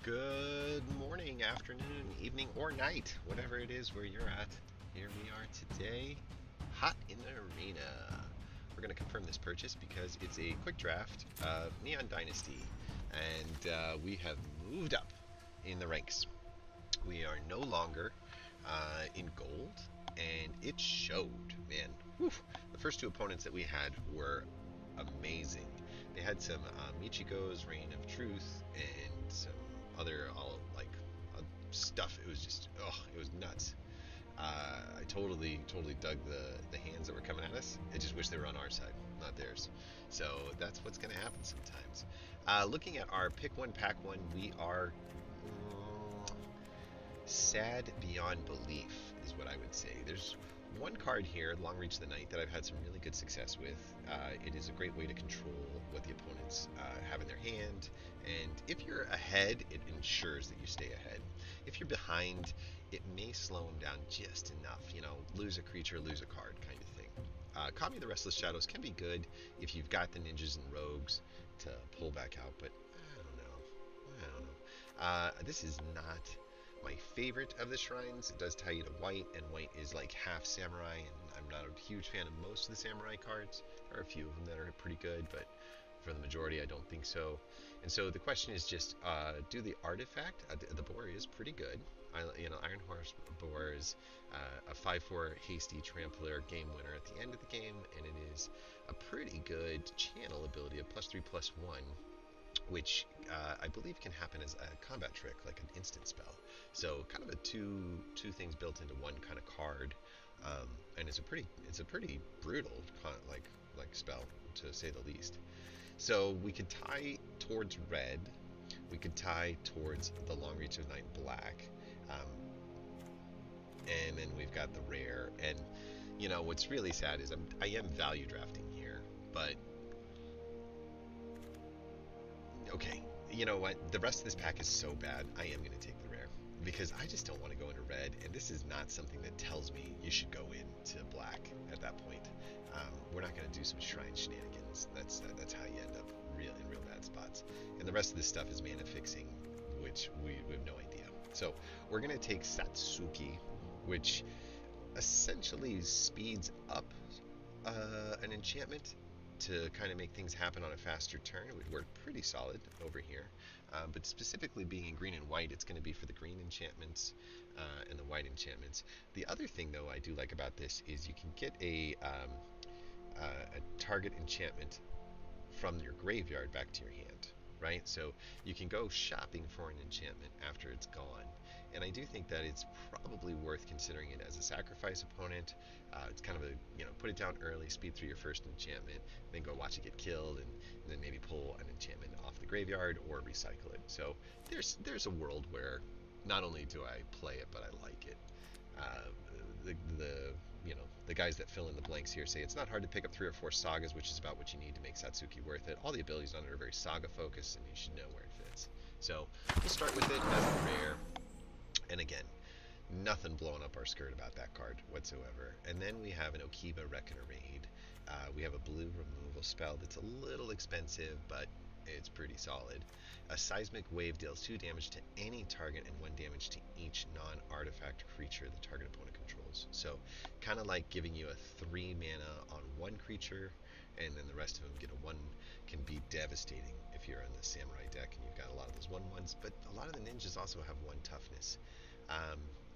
Good morning, afternoon, evening, or night, whatever it is where you're at. Here we are today, hot in the arena. We're going to confirm this purchase because it's a quick draft of Neon Dynasty, and we have moved up in the ranks. We are no longer in gold, and it showed, man. Whew. The first two opponents that we had were amazing. They had some Michiko's Reign of Truth and some other all like stuff. It was just it was nuts. I totally dug the hands that were coming at us. I just wish they were on our side, not theirs. So that's what's going to happen sometimes. Looking at our pick one, pack one, we are sad beyond belief, is what I would say. There's one card here, Long Reach of the Night, that I've had some really good success with. It is a great way to control what the opponents have in their hand, and if you're ahead, it ensures that you stay ahead. If you're behind, it may slow them down just enough, lose a creature, lose a card kind of thing. Kami the Restless Shadows can be good if you've got the ninjas and rogues to pull back out, but I don't know. This is not my favorite of the shrines. It does tie you to white, and white is like half samurai, and I'm not a huge fan of most of the samurai cards. There are a few of them that are pretty good, but for the majority, I don't think so. And so the question is just, do the artifact. The boar is pretty good. Iron Horse Boar is a 5/4 hasty trampler game winner at the end of the game, and it is a pretty good channel ability of +3/+1, which I believe can happen as a combat trick, like an instant spell. So kind of a two things built into one kind of card, and it's a pretty brutal like spell, to say the least. So we could tie towards red, we could tie towards the Long Reach of Night black, um, and then we've got the rare. And what's really sad is I am value drafting here, but okay, you know what? The rest of this pack is so bad, I am going to take the rare. Because I just don't want to go into red, and this is not something that tells me you should go into black at that point. We're not going to do some shrine shenanigans. That's how you end up in real bad spots. And the rest of this stuff is mana fixing, which we have no idea. So we're going to take Satsuki, which essentially speeds up an enchantment to kind of make things happen on a faster turn. It would work pretty solid over here. But specifically being in green and white, it's going to be for the green enchantments and the white enchantments. The other thing, though, I do like about this is you can get a target enchantment from your graveyard back to your hand, right? So you can go shopping for an enchantment after it's gone. And I do think that it's probably worth considering it as a sacrifice opponent. It's kind of put it down early, speed through your first enchantment, then go watch it get killed, and then maybe pull an enchantment off the graveyard or recycle it. So there's a world where not only do I play it, but I like it. Uh, the guys that fill in the blanks here say it's not hard to pick up 3 or 4 sagas, which is about what you need to make Satsuki worth it. All the abilities on it are very saga focused, and you should know where it fits. So we'll start with it as a rare, and again, nothing blowing up our skirt about that card whatsoever. And then we have an Okiba Reckoner Raid. We have a blue removal spell that's a little expensive, but it's pretty solid. A Seismic Wave deals 2 damage to any target and 1 damage to each non-artifact creature the target opponent controls. So kind of like giving you a 3 mana on one creature, and then the rest of them get a 1. Can be devastating if you're in the Samurai deck and you've got a lot of those 1/1s, but a lot of the ninjas also have 1 toughness.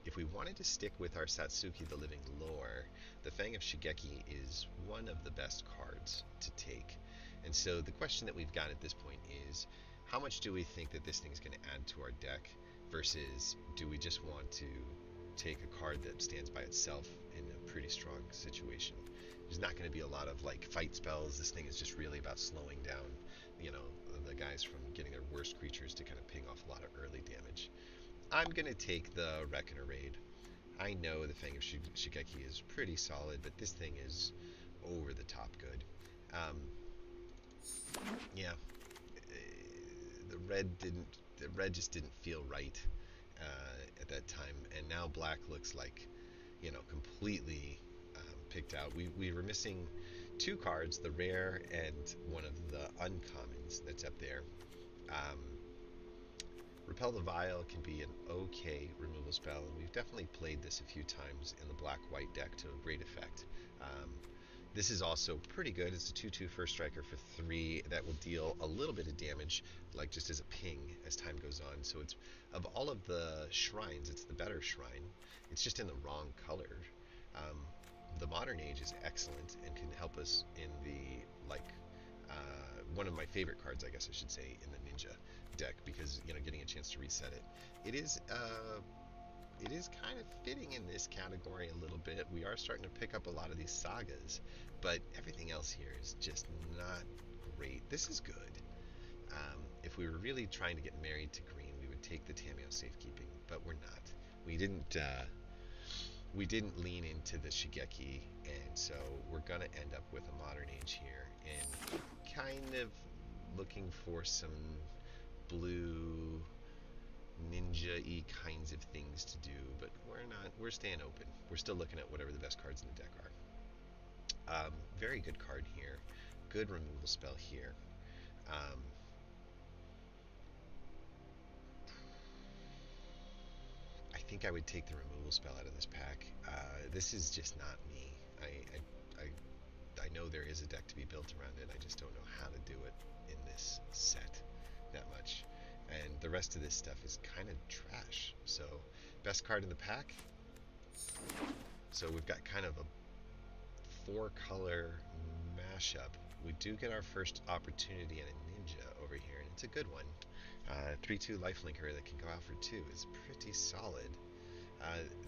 If we wanted to stick with our Satsuki the Living Lore, the Fang of Shigeki is one of the best cards to take. And so the question that we've got at this point is, how much do we think that this thing's going to add to our deck versus do we just want to take a card that stands by itself in a pretty strong situation? There's not going to be a lot of like fight spells. This thing is just really about slowing down, the guys from getting their worst creatures to kind of ping off a lot of early damage. I'm going to take the Reckoner Raid. I know the Fang of Shigeki is pretty solid, but this thing is over the top good. Yeah, the red just didn't feel right at that time, and now black looks like completely picked out. We were missing 2 cards, the rare and one of the uncommons that's up there. Repel the Vile can be an okay removal spell, and we've definitely played this a few times in the black-white deck to a great effect. Um, this is also pretty good. It's a 2/2 first striker for 3 that will deal a little bit of damage, like just as a ping as time goes on. So it's, of all of the shrines, it's the better shrine. It's just in the wrong color. Um, the Modern Age is excellent and can help us in the, like, one of my favorite cards, I guess I should say, in the Ninja deck, because getting a chance to reset it. It is it is kind of fitting in this category a little bit. We are starting to pick up a lot of these sagas, but everything else here is just not great. This is good. If we were really trying to get married to green, we would take the Tameo Safekeeping, but we're not. We didn't. We didn't lean into the Shigeki, and so we're gonna end up with a Modern Age here, and kind of looking for some blue ninja-y kinds of things to do, but we're not. We're staying open. We're still looking at whatever the best cards in the deck are. Very good card here. Good removal spell here. Um, I think I would take the removal spell out of this pack. This is just not me. I know there is a deck to be built around it. I just don't know how to do it in this set that much. And the rest of this stuff is kind of trash. So, best card in the pack. So we've got kind of a 4-color mashup. We do get our first opportunity at a ninja over here, and it's a good one. 3/2 lifelinker that can go out for 2 is pretty solid.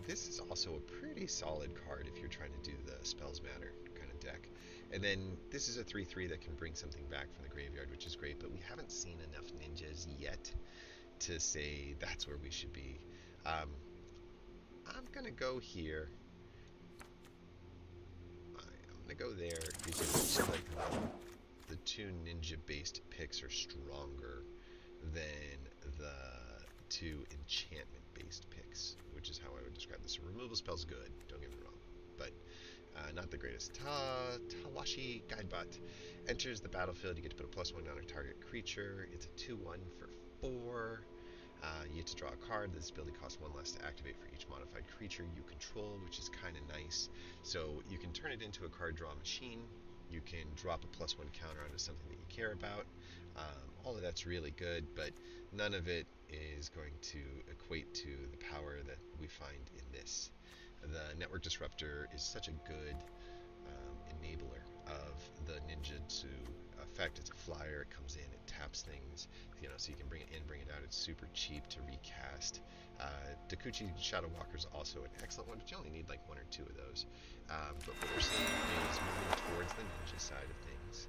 This is also a pretty solid card if you're trying to do the Spells Matter kind of deck. And then this is a 3/3 that can bring something back from the graveyard, which is great, but we haven't seen enough ninjas yet to say that's where we should be. I'm going to go here. I'm going to go there because it looks like the 2 ninja-based picks are stronger than the 2 enchantment-based picks, which is how I would describe this. A removal spell's good, don't get me wrong, but not the greatest. Tawashi Guidebot enters the battlefield. You get to put a +1 on a target creature. It's a 2/1 for 4. You get to draw a card. This ability costs 1 less to activate for each modified creature you control, which is kind of nice. So you can turn it into a card draw machine. You can drop a +1 counter onto something that you care about. All of that's really good, but none of it is going to equate to the power that we find in this. The Network Disruptor is such a good enabler of the ninjutsu effect. It's a flyer, it comes in, it taps things, so you can bring it in, bring it out. It's super cheap to recast. Dakuchi Shadow Walker is also an excellent one, but you only need like 1 or 2 of those. But what we're seeing is moving towards the ninja side of things.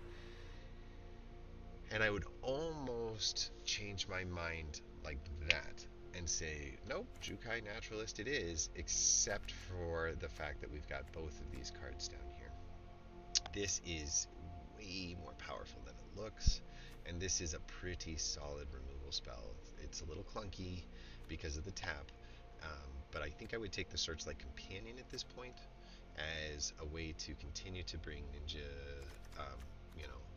And I would almost change my mind like that and say, nope, Jukai Naturalist it is, except for the fact that we've got both of these cards down here. This is way more powerful than it looks, and this is a pretty solid removal spell. It's a little clunky because of the tap, but I think I would take the Searchlight Companion at this point as a way to continue to bring ninja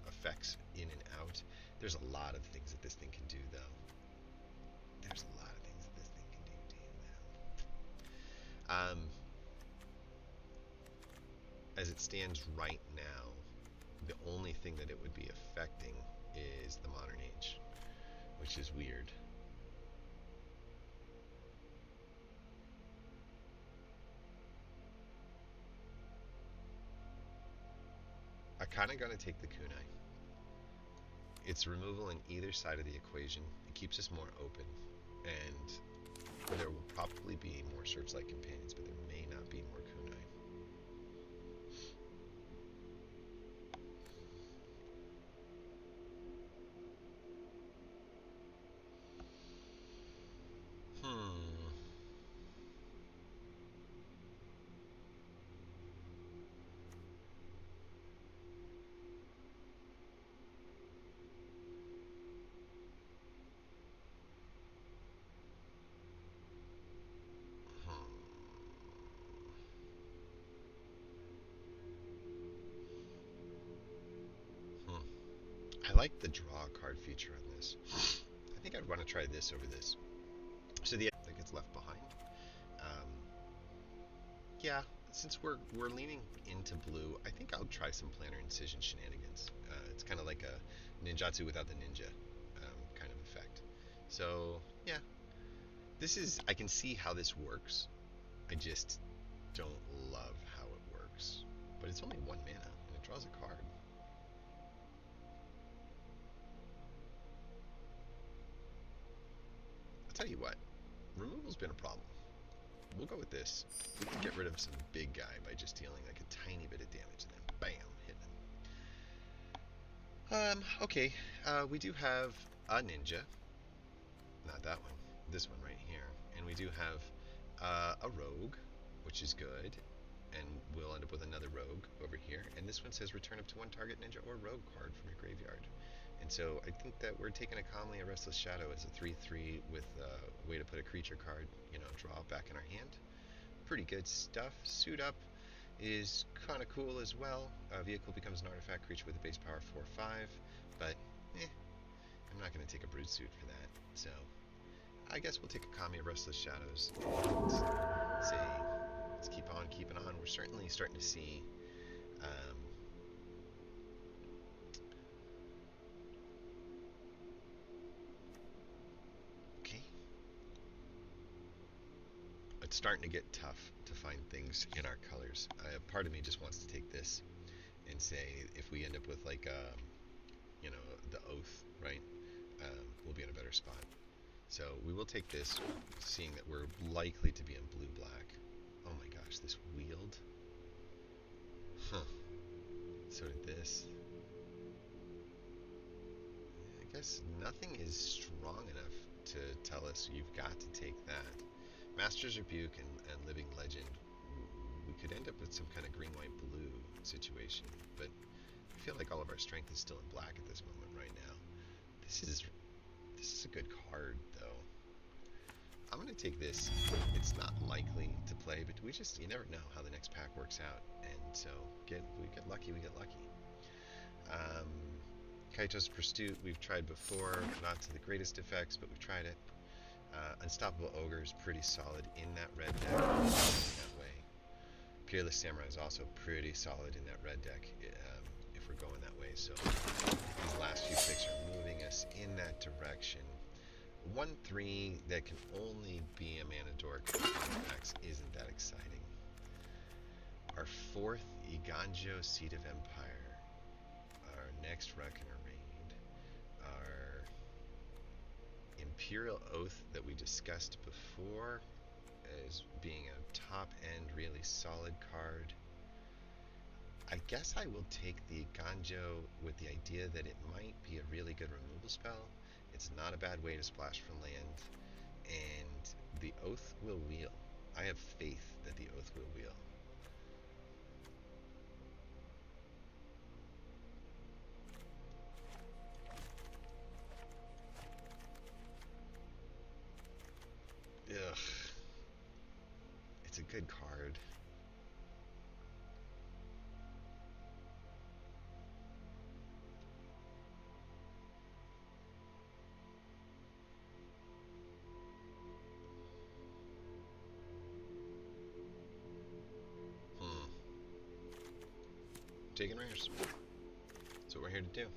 effects in and out. There's a lot of things that this thing can do, though. There's a lot of things that this thing can do. As it stands right now, the only thing that it would be affecting is the Modern Age, which is weird. I'm kind of going to take the Kunai. It's removal in either side of the equation. It keeps us more open, and there will probably be more Searchlight Companions, but there may not be more Kunai. I like the draw card feature on this. I think I'd want to try this over this. So the that gets left behind. Um, yeah, since we're leaning into blue, I think I'll try some planar incision shenanigans. It's kind of like a ninjutsu without the ninja kind of effect. So yeah, this is I can see how this works. I just don't love how it works. But it's only 1 mana and it draws a card. I'll tell you what, removal's been a problem. We'll go with this. We can get rid of some big guy by just dealing like a tiny bit of damage and then bam, hitting him. Okay. We do have a ninja. Not that one. This one right here. And we do have a rogue, which is good. And we'll end up with another rogue over here. And this one says return up to one target ninja or rogue card from your graveyard. And so I think that we're taking a Restless Shadow as a 3/3 with a way to put a creature card, draw back in our hand. Pretty good stuff. Suit Up is kind of cool as well. A vehicle becomes an artifact creature with a base power 4/5, but I'm not going to take a Brood Suit for that. So I guess we'll take a Kami of Restless Shadows and say, let's keep on keeping on. We're certainly starting to see okay. It's starting to get tough to find things in our colors. Part of me just wants to take this and say if we end up with like the Oath, right? We'll be in a better spot. So we will take this, seeing that we're likely to be in blue-black. Oh my gosh, this Wield. Huh. So did this. I guess nothing is strong enough to tell us you've got to take that. Master's Rebuke and Living Legend, we could end up with some kind of green-white-blue situation, but I feel like all of our strength is still in black at this moment right now. This is a good card, though. I'm going to take this. It's not likely to play, but you never know how the next pack works out, and so we get lucky, we get lucky. Kaito's Pursuit, we've tried before, not to the greatest effects, but we've tried it. Unstoppable Ogre is pretty solid in that red deck, that way. Peerless Samurai is also pretty solid in that red deck, if we're going that way. So these last few picks are moving us in that direction. 1/3 that can only be a mana dork max isn't that exciting. Our 4th Iganjo Seat of Empire. Our next Reckoner Raid. Our Imperial Oath that we discussed before as being a top end really solid card. I guess I will take the Ganjo with the idea that it might be a really good removal spell. It's not a bad way to splash from land, and the Oath will wheel. I have faith that the Oath will wheel. Ugh. It's a good card. Taking rares. That's what we're here to do.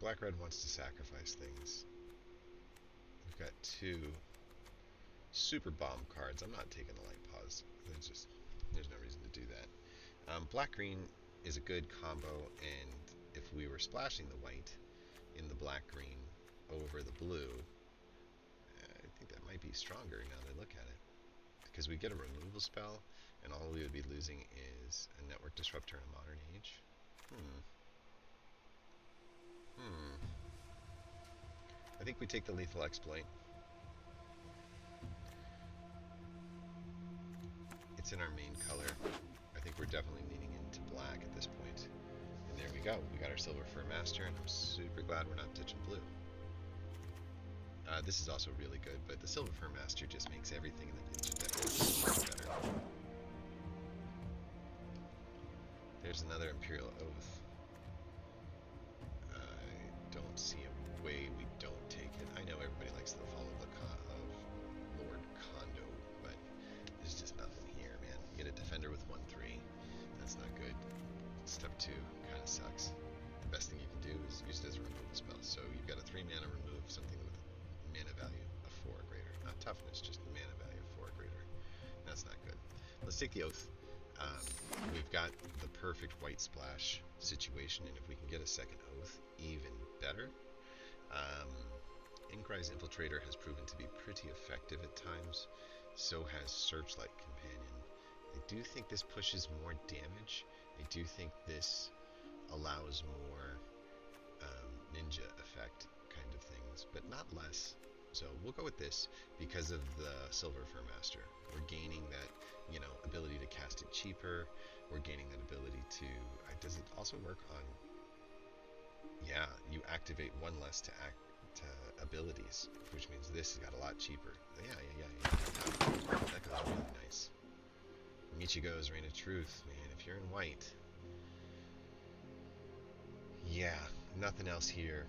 Black-Red wants to sacrifice things. We've got 2 super bomb cards. I'm not taking the Light Pause. There's no reason to do that. Black-Green is a good combo, and if we were splashing the white in the black-green over the blue, I think that might be stronger now that I look at it. Because we get a removal spell, and all we would be losing is a Network Disruptor in Modern Age. I think we take the Lethal Exploit. It's in our main color. I think we're definitely leaning into black at this point. And there we go. We got our Silver Fur Master, and I'm super glad we're not touching blue. This is also really good, but the Silver Fur Master just makes everything in the Ninja deck so much better. There's another Imperial Oath. I don't see a way we don't take it. I know everybody likes the Fall of Lord Kondo, but there's just nothing here, man. You get a Defender with 1/3. That's not good. Step 2 kind of sucks. The best thing you can do is use it as a removal spell. So you've got a 3-mana remove something with mana value of 4 or greater. Not toughness, just the mana value of 4 or greater. That's not good. Let's take the Oath. We've got the perfect white splash situation, and if we can get a second Oath, even better. Inkrai's Infiltrator has proven to be pretty effective at times. So has Searchlight Companion. I do think this pushes more damage. I do think this allows more ninja effect kind of things, but not less. So we'll go with this because of the Silver Fur Master. We're gaining that, ability to cast it cheaper. We're gaining that ability to. Does it also work on? Yeah, you activate 1 less to abilities, which means this has got a lot cheaper. Yeah. That goes really nice. Michigo's Reign of Truth, man. If you're in white, yeah, nothing else here.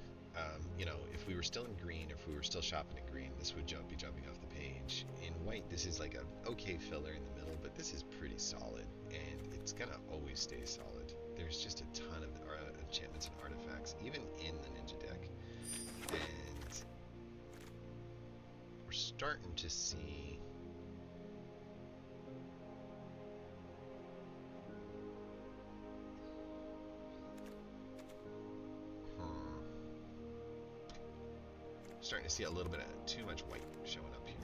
If we were still in green, or if we were still shopping in green, this would be jumping off the page. In white, this is like a okay filler in the middle, but this is pretty solid, and it's gonna always stay solid. There's just a ton of enchantments and artifacts, even in the ninja deck, and we're starting to see. Starting to see a little bit of too much white showing up here.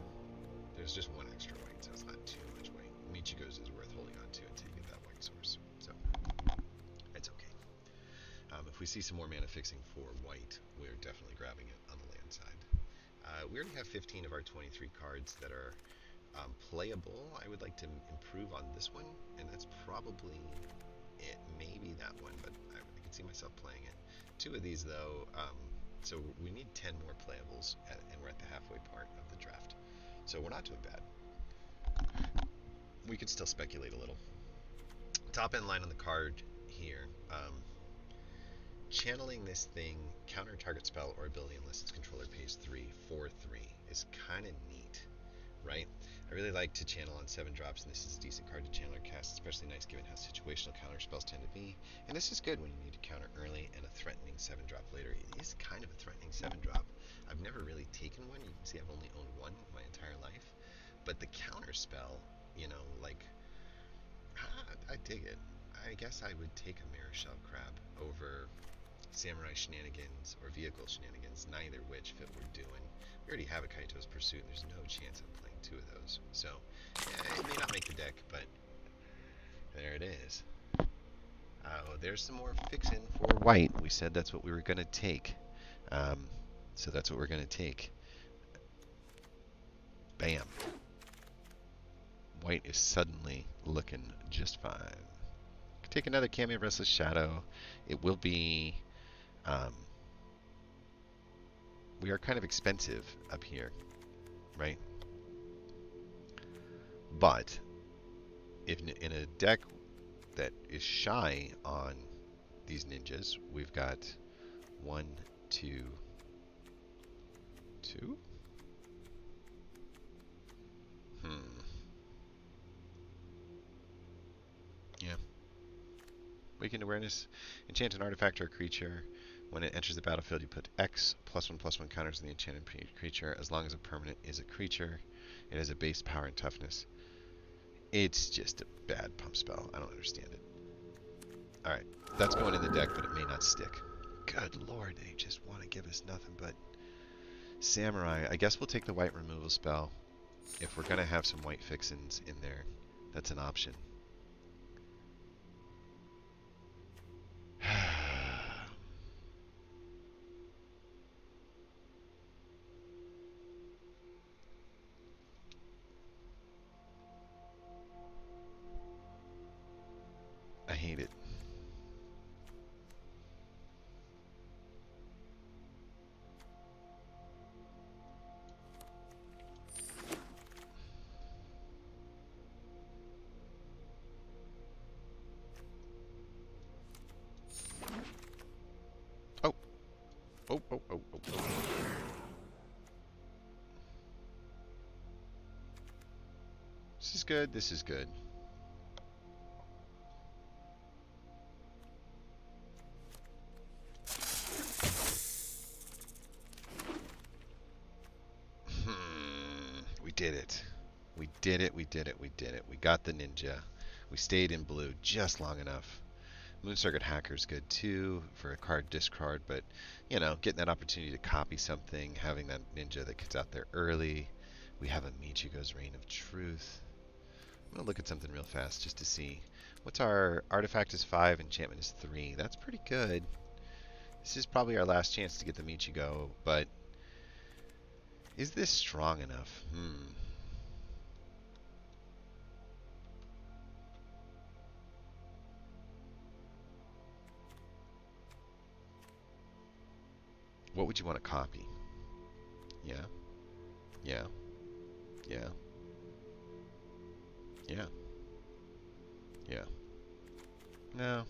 There's just 1 extra white, so it's not too much white. Michigo's is worth holding on to until you get that white source. So, it's okay. If we see some more mana fixing for white, we're definitely grabbing it on the land side. We already have 15 of our 23 cards that are playable. I would like to improve on this one, and that's probably it. Maybe that one, but I can see myself playing it. 2 of these, though, so we need 10 more playables, and we're at the halfway part of the draft. So we're not doing bad. We could still speculate a little. Top end line on the card here. Channeling this thing, counter target spell or ability unless its controller pays 3 for 3 is kind of neat, right? I really like to channel on 7 drops, and this is a decent card to channel or cast, especially nice given how situational counter spells tend to be. And this is good when you need to counter early and a threatening 7-drop later. It is kind of a threatening 7-drop. I've never really taken one. You can see I've only owned one my entire life. But the counter spell, I dig it. I guess I would take a Mirror Shell Crab over Samurai Shenanigans or Vehicle Shenanigans, neither which fit what we're doing. We already have a Kaito's Pursuit, and there's no chance I'm playing 2 of those. So, yeah, it may not make the deck, but there it is. There's some more fixin' for white. We said that's what we were going to take. So that's what we're going to take. Bam. White is suddenly looking just fine. Take another Cameo of Restless Shadow. It will be... we are kind of expensive up here, right? But if in a deck that is shy on these ninjas, we've got 1, 2, 2? Yeah. Weakened Awareness. Enchant an artifact or a creature. When it enters the battlefield, you put X +1/+1 counters on the enchanted creature as long as a permanent is a creature. It has a base power and toughness. It's just a bad pump spell. I don't understand it. Alright, that's going in the deck, but it may not stick. Good lord, they just want to give us nothing but Samurai. I guess we'll take the white removal spell. If we're going to have some white fixins in there, that's an option. I hate it. This is good. This is good. We did it. We did it. We did it. We did it. We got the ninja. We stayed in blue just long enough. Moon Circuit Hacker's good too for a card discard, but you know, getting that opportunity to copy something, having that ninja that gets out there early. We have a Michigo's Reign of Truth. I'm gonna look at something real fast just to see. What's our artifact is 5, enchantment is 3. That's pretty good. This is probably our last chance to get the Michigo, but is this strong enough? What would you want to copy? Yeah, yeah, yeah, yeah, yeah. No.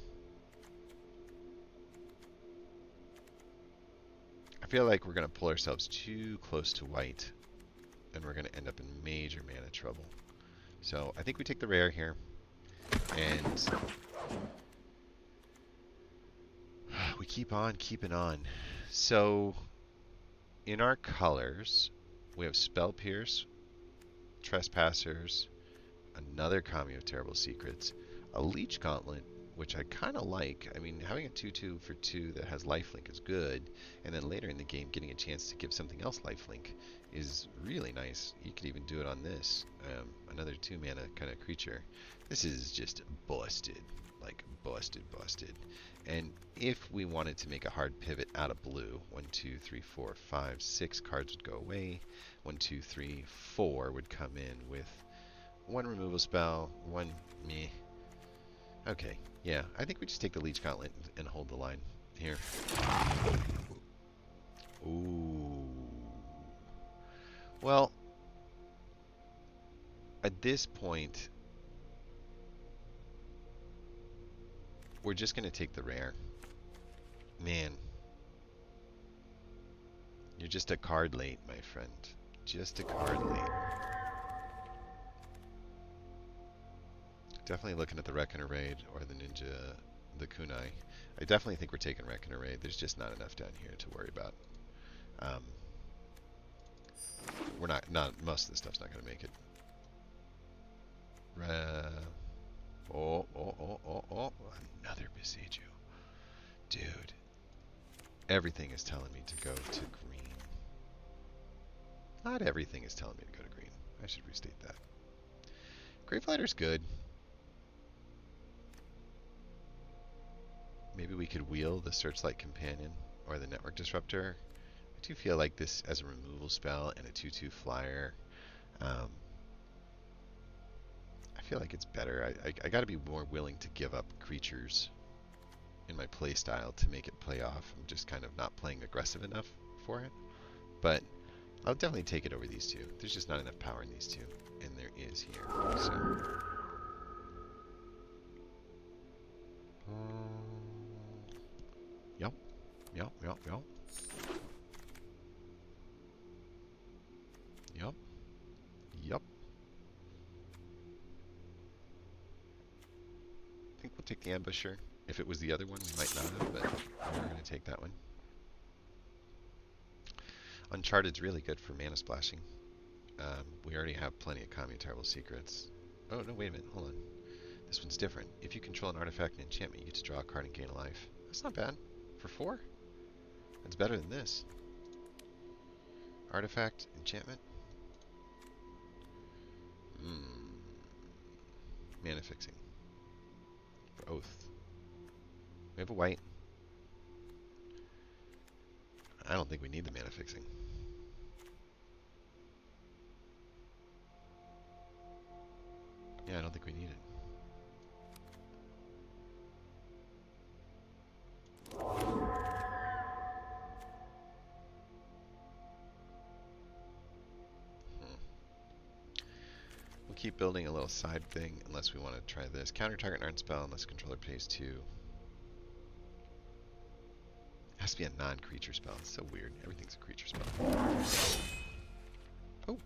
I feel like we're going to pull ourselves too close to white, and we're going to end up in major mana trouble. So I think we take the rare here, and we keep on keeping on. So in our colors, we have Spell Pierce, Trespassers, another Kami of Terrible Secrets, a Leech Gauntlet, which I kind of like. I mean, having a 2/2 for 2 that has lifelink is good, and then later in the game getting a chance to give something else lifelink is really nice. You could even do it on this, another 2 mana kind of creature. This is just busted, like busted. And if we wanted to make a hard pivot out of blue, 1, 2, 3, 4, 5, 6 cards would go away. 1, 2, 3, 4 would come in with 1 removal spell, 1 meh. Okay, yeah, I think we just take the Leech Gauntlet and hold the line here. Ooh. Well, at this point, we're just going to take the rare. Man. You're just a card late, my friend. Just a card late. Definitely looking at the Reckoner Raid or the Ninja, the Kunai. I definitely think we're taking Reckoner Raid. There's just not enough down here to worry about. We're not most of the stuff's not going to make it. Oh, another Beseiju. Dude. Everything is telling me to go to green. Not everything is telling me to go to green. I should restate that. Gravelighter's good. Maybe we could wheel the Searchlight Companion or the Network Disruptor. I do feel like this as a removal spell and a 2/2 flyer. I feel like it's better. I got to be more willing to give up creatures in my play style to make it play off. I'm just kind of not playing aggressive enough for it. But I'll definitely take it over these two. There's just not enough power in these two. And there is here. So. Yep. Yep. I think we'll take the Ambusher. If it was the other one, we might not have, but we're going to take that one. Uncharted's really good for mana splashing. We already have plenty of Kami Terrible Secrets. Oh, no, wait a minute. Hold on. This one's different. If you control an artifact and enchantment, you get to draw a card and gain a life. That's not bad. For 4? That's better than this. Artifact, enchantment. Mana fixing. For Oath. We have a white. I don't think we need the mana fixing. Yeah, I don't think we need it. We'll keep building a little side thing unless we want to try this. Counter target Narn spell unless controller pays 2. Has to be a non-creature spell. It's so weird. Everything's a creature spell. Oh,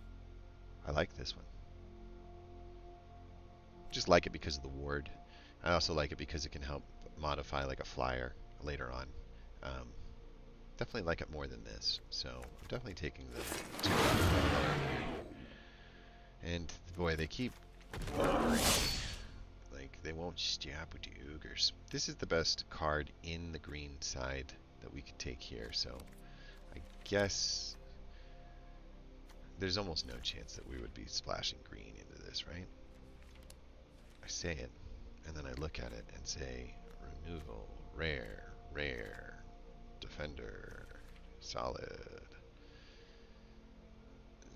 I like this one. Just like it because of the ward. I also like it because it can help modify like a flyer later on. Um, definitely like it more than this. So I'm definitely taking the 2 color here. And boy, they keep ogering. Like they won't stop with the ogres. This is the best card in the green side that we could take here. So I guess there's almost no chance that we would be splashing green into this, right? I say it, and then I look at it and say, removal, rare, rare, defender, solid.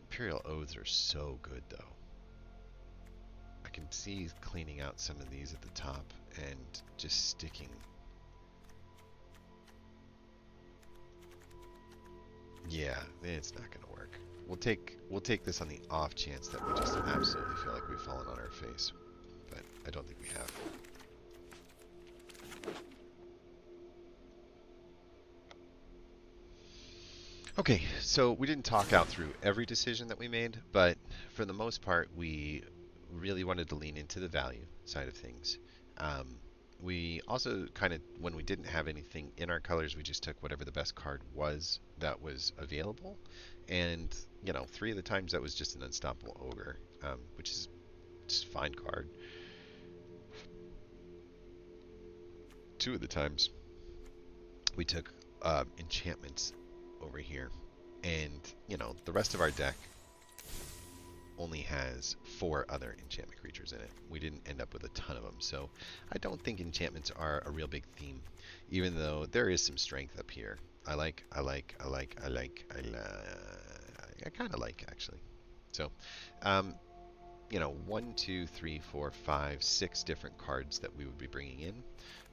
Imperial Oaths are so good, though. I can see cleaning out some of these at the top and just sticking. Yeah, it's not going to work. We'll take this on the off chance that we just absolutely feel like we've fallen on our face, but I don't think we have. Okay, so we didn't talk out through every decision that we made, but for the most part, we really wanted to lean into the value side of things. We also kind of, when we didn't have anything in our colors, we just took whatever the best card was that was available. And, you know, 3 of the times that was just an Unstoppable Ogre, which is just a fine card. 2 of the times we took enchantments over here. And, you know, the rest of our deck only has 4 other enchantment creatures in it. We didn't end up with a ton of them, so I don't think enchantments are a real big theme, even though there is some strength up here. I kind of like, actually. So, you know, 1, 2, 3, 4, 5, 6 different cards that we would be bringing in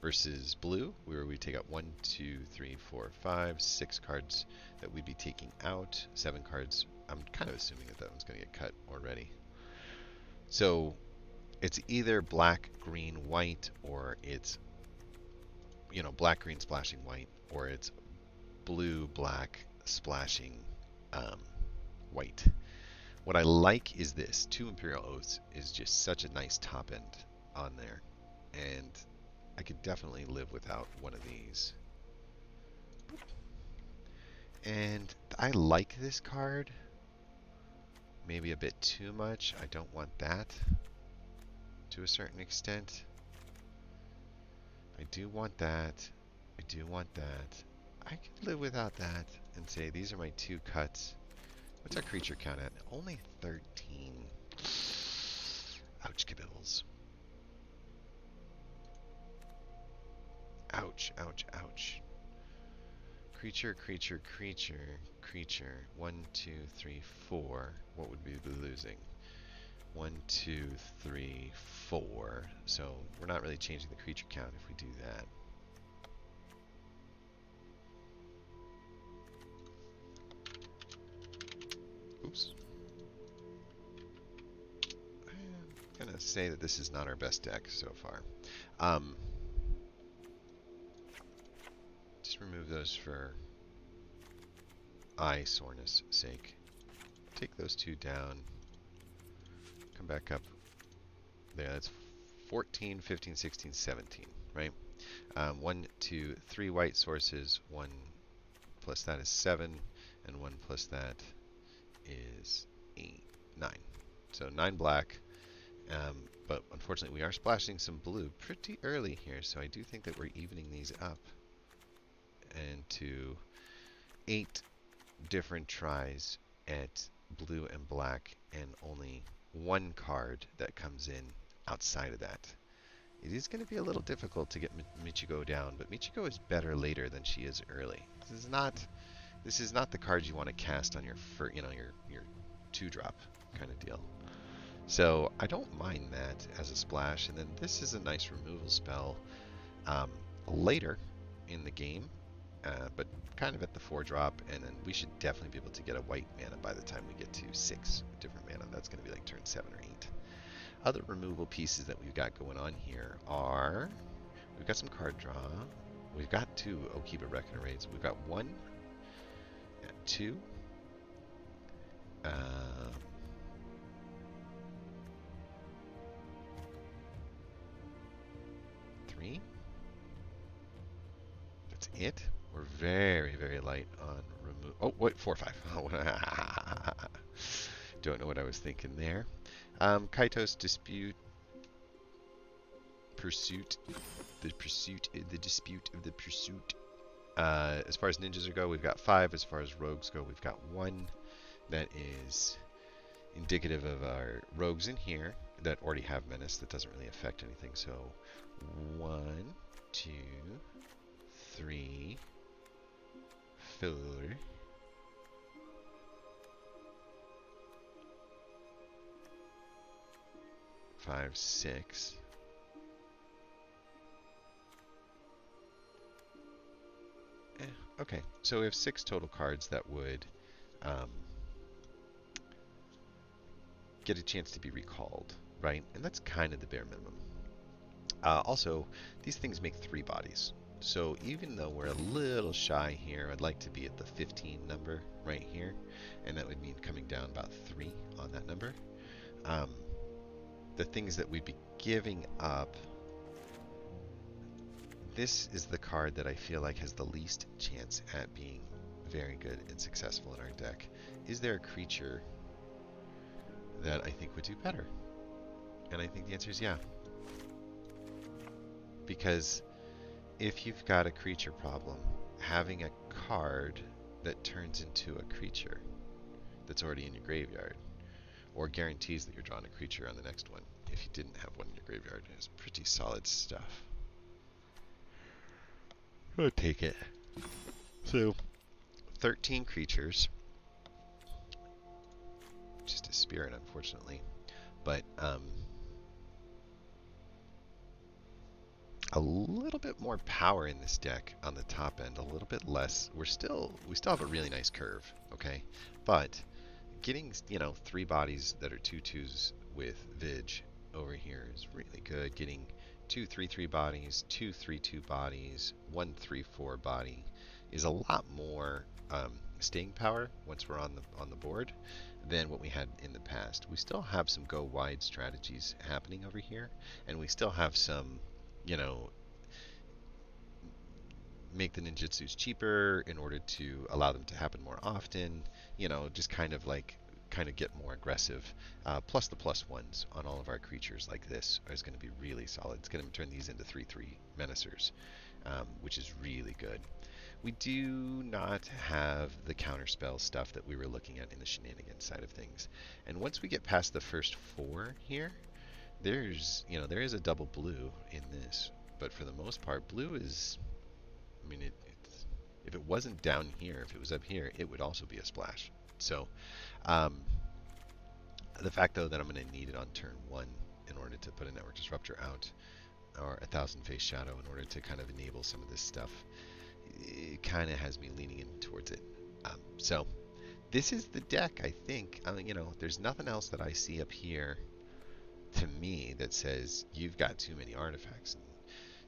versus blue, where we take out 1, 2, 3, 4, 5, 6 cards that we'd be taking out, 7 cards. I'm kind of assuming that one's going to get cut already. So it's either black, green, white, or it's, you know, black, green, splashing white, or it's blue, black, splashing white. What I like is this. 2 Imperial Oaths is just such a nice top end on there. And I could definitely live without one of these. And I like this card. Maybe a bit too much. I don't want that to a certain extent. I do want that. I do want that. I could live without that and say these are my 2 cuts. What's our creature count at? Only 13. Ouch, kibbles. Ouch, ouch, ouch. Creature, creature, creature, creature. 1, 2, 3, 4. What would we be losing? 1, 2, 3, 4. So we're not really changing the creature count if we do that. Oops. I'm going to say that this is not our best deck so far. Just remove those for eye soreness sake. Take those 2 down. Come back up. There, that's 14, 15, 16, 17, right? 1, 2, 3 white sources. 1 plus that is 7, and 1 plus that is 8, 9. So 9 black. But unfortunately, we are splashing some blue pretty early here, so I do think that we're evening these up into 8 different tries at blue and black, and only 1 card that comes in outside of that. It is going to be a little difficult to get Michiko down, but Michiko is better later than she is early. This is not the card you want to cast on your your 2-drop kind of deal. So I don't mind that as a splash, and then this is a nice removal spell later in the game, but kind of at the 4-drop, and then we should definitely be able to get a white mana by the time we get to 6 different mana. That's going to be like turn 7 or 8. Other removal pieces that we've got going on here are, we've got some card draw. We've got 2 Okiba Reckoner raids. We've got 1, 2. it. We're very, very light on remove. Oh, wait, 4-5. Don't know what I was thinking there. Kaitos dispute, pursuit, the pursuit, the dispute of the pursuit. As far as ninjas go, we've got 5. As far as rogues go, we've got 1. That is indicative of our rogues in here that already have menace. That doesn't really affect anything. So 1, 2, 3, 4, 5, 6. Okay, so we have 6 total cards that would get a chance to be recalled, right? And that's kind of the bare minimum. Also, these things make 3 bodies. So even though we're a little shy here, I'd like to be at the 15 number right here. And that would mean coming down about 3 on that number. The things that we'd be giving up, this is the card that I feel like has the least chance at being very good and successful in our deck. Is there a creature that I think would do better? And I think the answer is yeah. Because if you've got a creature problem, having a card that turns into a creature that's already in your graveyard, or guarantees that you're drawing a creature on the next one, if you didn't have one in your graveyard, is pretty solid stuff. I'll take it. So, 13 creatures. Just a spirit, unfortunately. But, a little bit more power in this deck on the top end, a little bit less. We still have a really nice curve, okay? But getting, 3 bodies that are 2/2s with Vig over here is really good. Getting 2 3/3 bodies, 2 3/2 bodies, 1 3/4 body is a lot more staying power once we're on the board than what we had in the past. We still have some go wide strategies happening over here, and we still have some, make the ninjutsus cheaper in order to allow them to happen more often. Just kind of get more aggressive. Plus the +1s on all of our creatures like this is going to be really solid. It's going to turn these into 3/3 menacers, which is really good. We do not have the counterspell stuff that we were looking at in the shenanigans side of things. And once we get past the first 4 here, there is a double blue in this. But for the most part, blue is, if it wasn't down here, if it was up here, it would also be a splash. So, the fact, though, that I'm going to need it on turn 1 in order to put a Network Disruptor out, or a Thousand Face Shadow in order to kind of enable some of this stuff, it kind of has me leaning in towards it. So, this is the deck, I think. There's nothing else that I see up here to me that says you've got too many artifacts and,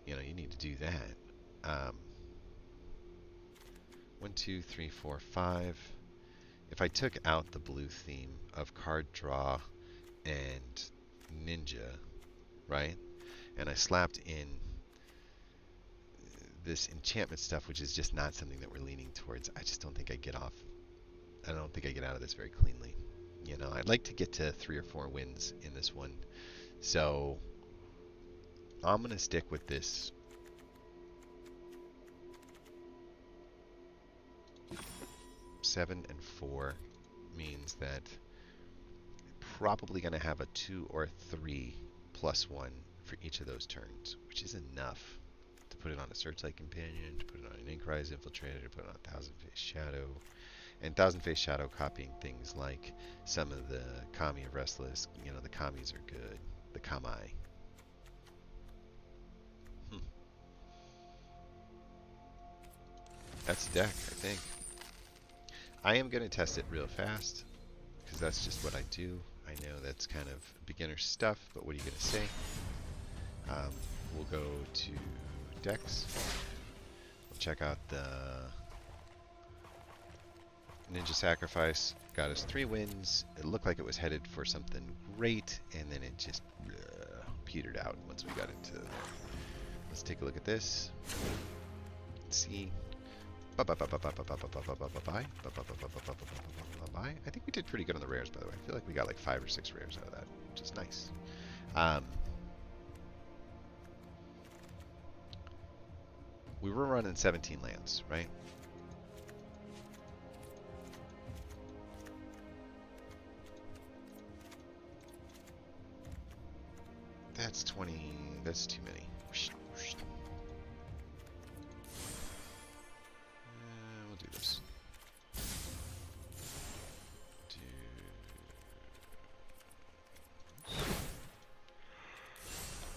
you need to do that. 1, 2, 3, 4, 5. If I took out the blue theme of card draw and ninja, right, and I slapped in this enchantment stuff, which is just not something that we're leaning towards, I just don't think I get out of this very cleanly. I'd like to get to 3 or 4 wins in this one. So I'm going to stick with this. Seven and 4 means that probably going to have a 2 or 3 +1 for each of those turns, which is enough to put it on a Searchlight Companion, to put it on an Inkrise Infiltrator, to put it on a Thousand Face Shadow. And Thousand Face Shadow copying things like some of the Kami of Restless. The Kamis are good. The Kamai. That's the deck, I think. I am going to test it real fast, because that's just what I do. I know that's kind of beginner stuff, but what are you going to say? We'll go to decks. We'll check out the Ninja Sacrifice. Got us 3 wins. It looked like it was headed for something great, and then it just petered out once we got into there. Let's take a look at this. see. Bye. I think we did pretty good on the rares, by the way. I feel like we got like 5 or 6 rares out of that, which is nice. We were running 17 lands, right? That's 20. That's too many. We'll do this.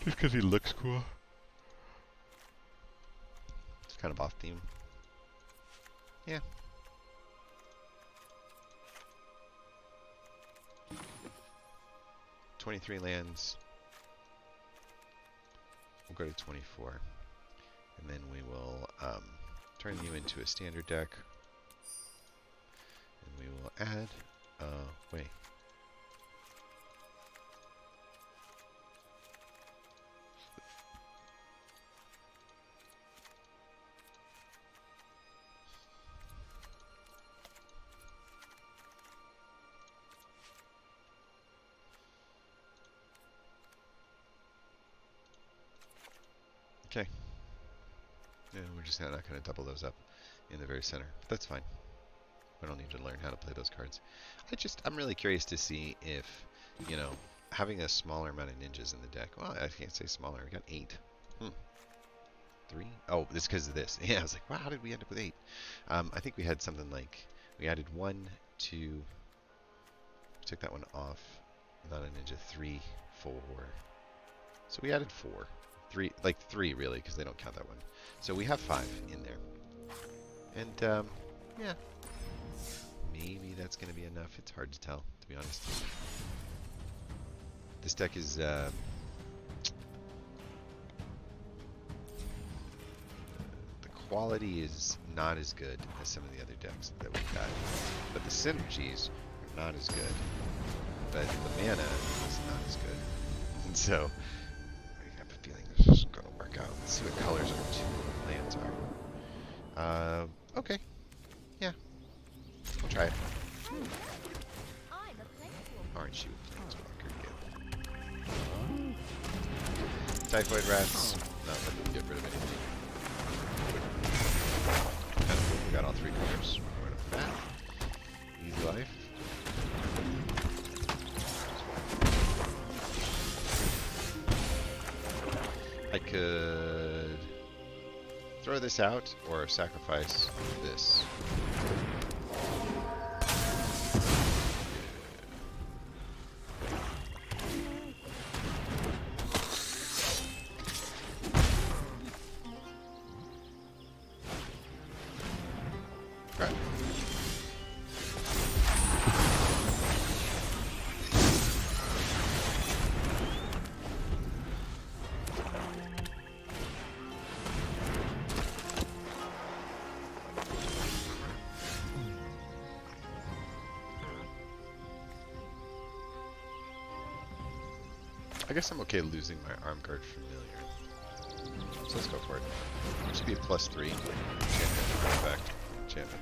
Just because he looks cool. It's kind of off theme. Yeah. $23 lands. We'll go to 24. And then we will turn you into a standard deck. And we will add, wait. Okay. Yeah, we're just not going to double those up in the very center. But that's fine. We don't need to learn how to play those cards. I'm really curious to see if, you know, having a smaller amount of ninjas in the deck. Well, I can't say smaller. We got 8. 3? Oh, this because of this. Yeah, I was like, wow, how did we end up with 8? I think we had something like, we added 1, 2, took that one off. Not a ninja. 3, 4. So we added 4. 3, like 3 really, because they don't count that one. So we have 5 in there. And, yeah. Maybe that's going to be enough. It's hard to tell, to be honest. This deck is, the quality is not as good as some of the other decks that we've got. But the synergies are not as good. But the mana is not as good. And so, I have a feeling this is going to work out. Let's see what colors our 2 lands are. Okay. Yeah. We'll try it. Aren't you a planeswalker? Yeah. Typhoid rats. Not letting them get rid of anything. Kind of cool. We got all 3 colors. Right off the bat. Easy life. I could throw this out or sacrifice this. Right. I guess I'm okay losing my arm guard familiar. So let's go for it. It should be a +3 enchantment artifact. Enchantment.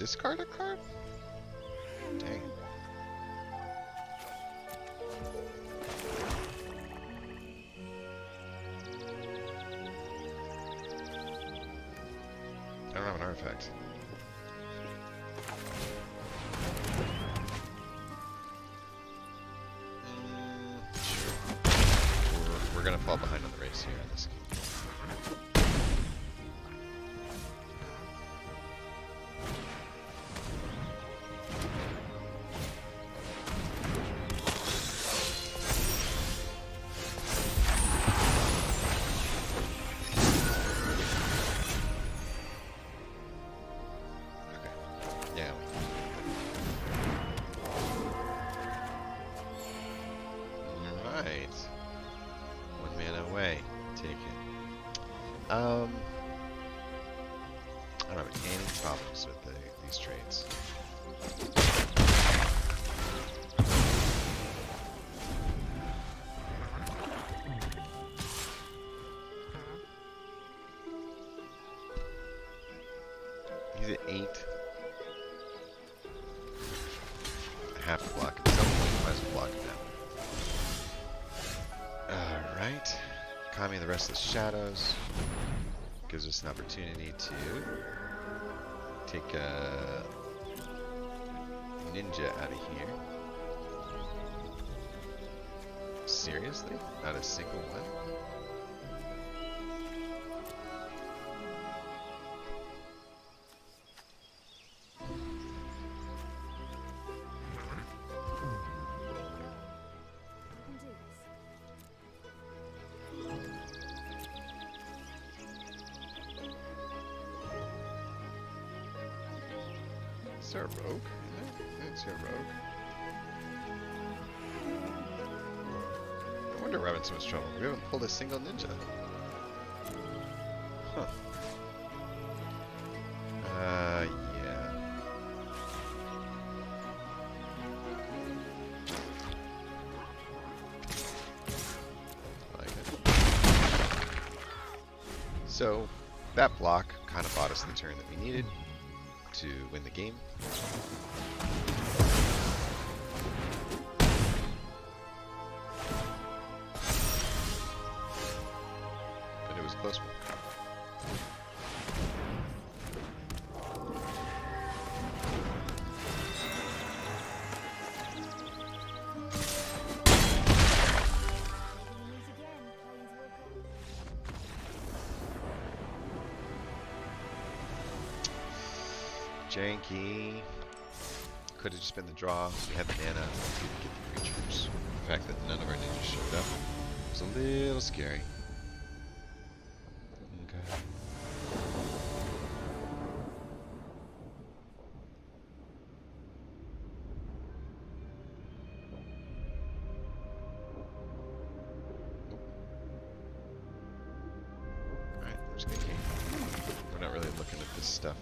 discard a card? Dang. I don't have an artifact. Sure. We're gonna fall behind on the race here in this game. I don't have any problems with these trades. He's at 8. I have to block him. At some point, might as well block him now. Alright. Kami the Restless Shadows. Gives us an opportunity to take a ninja out of here. Seriously? Not a single one? Is there a rogue? It's a rogue. No wonder we're having so much trouble. We haven't pulled a single ninja. Huh. Yeah. Like it. So, that block kind of bought us the turn that we needed to win the game. But it was a close one. Janky. Could have just been the draw. We had the mana to get the creatures. The fact that none of our ninjas showed up was a little scary. Okay. Alright, we're just gonna game. We're not really looking at this stuff.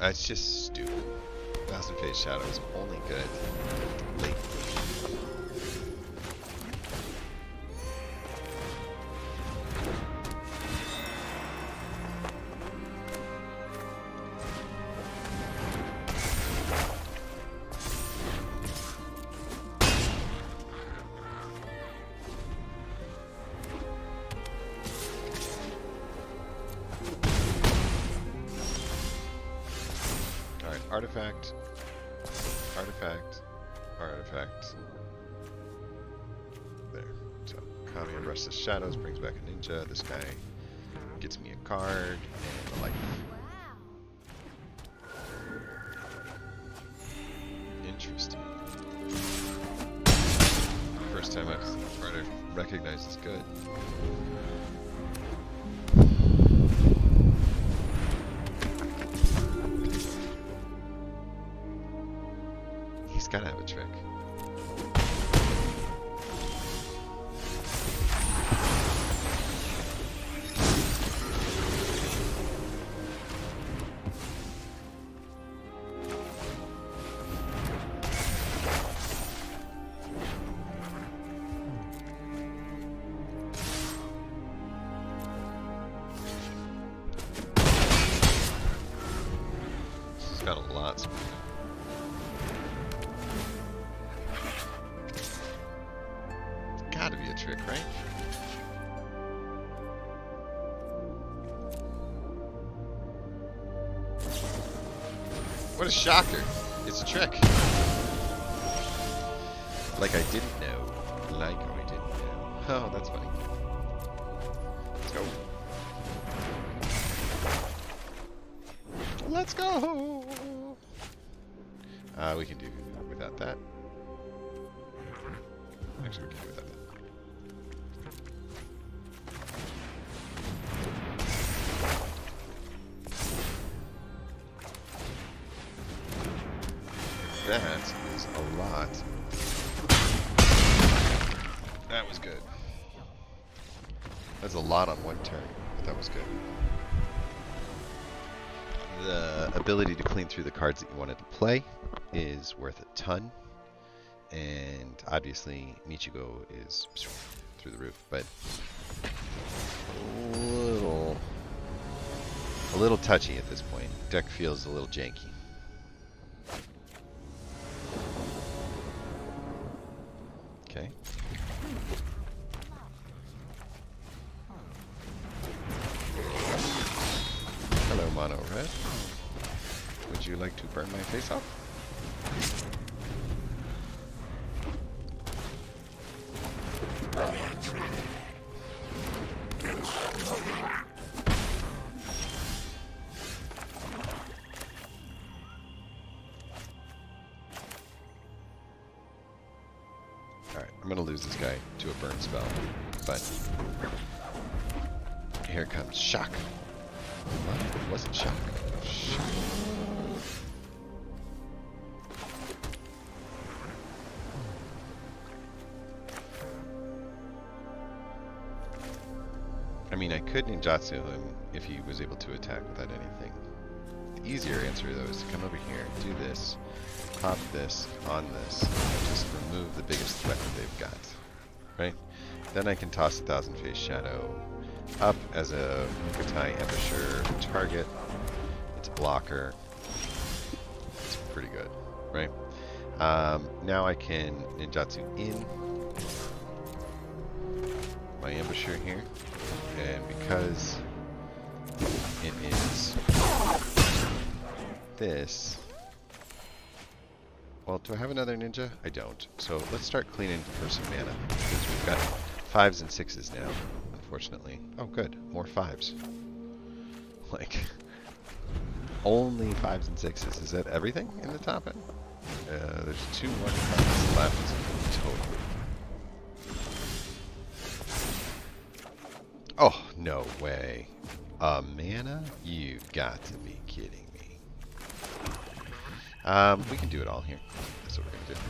It's just stupid. Thousand Phase Shadow is only good late. artifact, artifact, artifact. There. So Kami and Restless Shadows brings back a ninja. This guy gets me a card and a life. Interesting. First time I've seen a card I recognize as good. He's gotta have a trick. He's got a lot. Gotta be a trick, right? What a shocker! It's a trick. Like I didn't know. Like I didn't know. Oh, that's funny. Let's go. Let's go! We can do without that. Actually, we can do without that. That is a lot. That was good. That's a lot on one turn, but that was good. The ability to clean through the cards that you wanted to play is worth a ton. And obviously, Michigo is through the roof, but a little touchy at this point. Deck feels a little janky. Okay. Hello, Mono Red. Would you like to burn my face off? Alright, I'm gonna lose this guy to a burn spell, but here comes shock. What? It wasn't shock. Shock. I mean, I could ninjutsu him if he was able to attack without anything. The easier answer, though, is to come over here, do this, pop this on this, and just remove the biggest threat that they've got. Right? Then I can toss 1,000 Face Shadow up as a Mukatai Embouchure target. It's a blocker. It's pretty good, right? Now I can ninjutsu in my Embouchure here. And because it is this, well, do I have another ninja? I don't. So let's start cleaning for some mana, because we've got 5s and 6s now, unfortunately. Oh, good. More 5s. Like, only 5s and 6s. Is that everything in the top end? There's 2 1 cards left total. Oh, no way. Mana? You've got to be kidding me. We can do it all here. That's what we're going to do.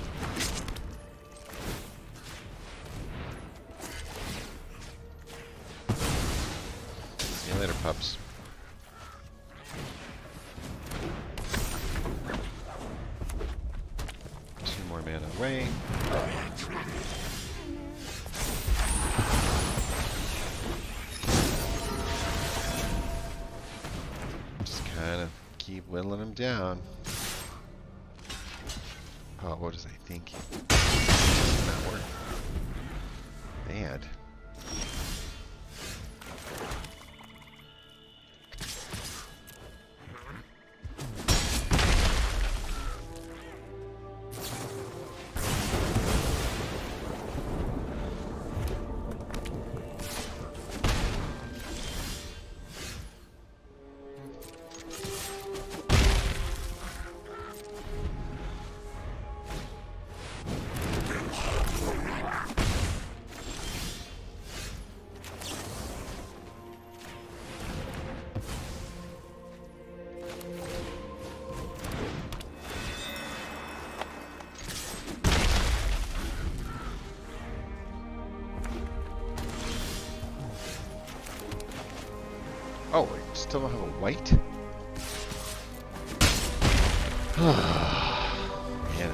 See you later, pups. Two more mana away. Kind of keep whittling him down. Oh, what was I thinking? It's not work. Bad. still don't have a white? Man.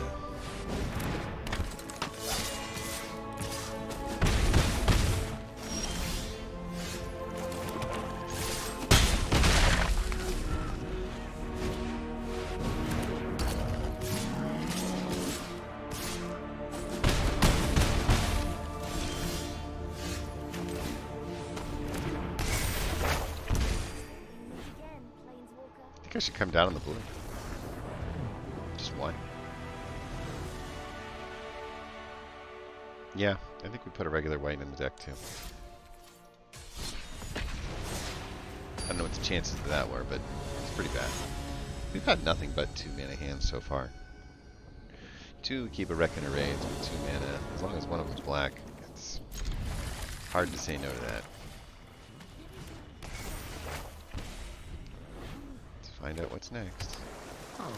I think I should come down on the blue. Just one. Yeah, I think we put a regular white in the deck too. I don't know what the chances of that were, but it's pretty bad. We've had nothing but 2 mana hands so far. 2 keep a Reckoner Raids with 2 mana. As long as one of them's black, it's hard to say no to that. Let's find out what's next. Oh.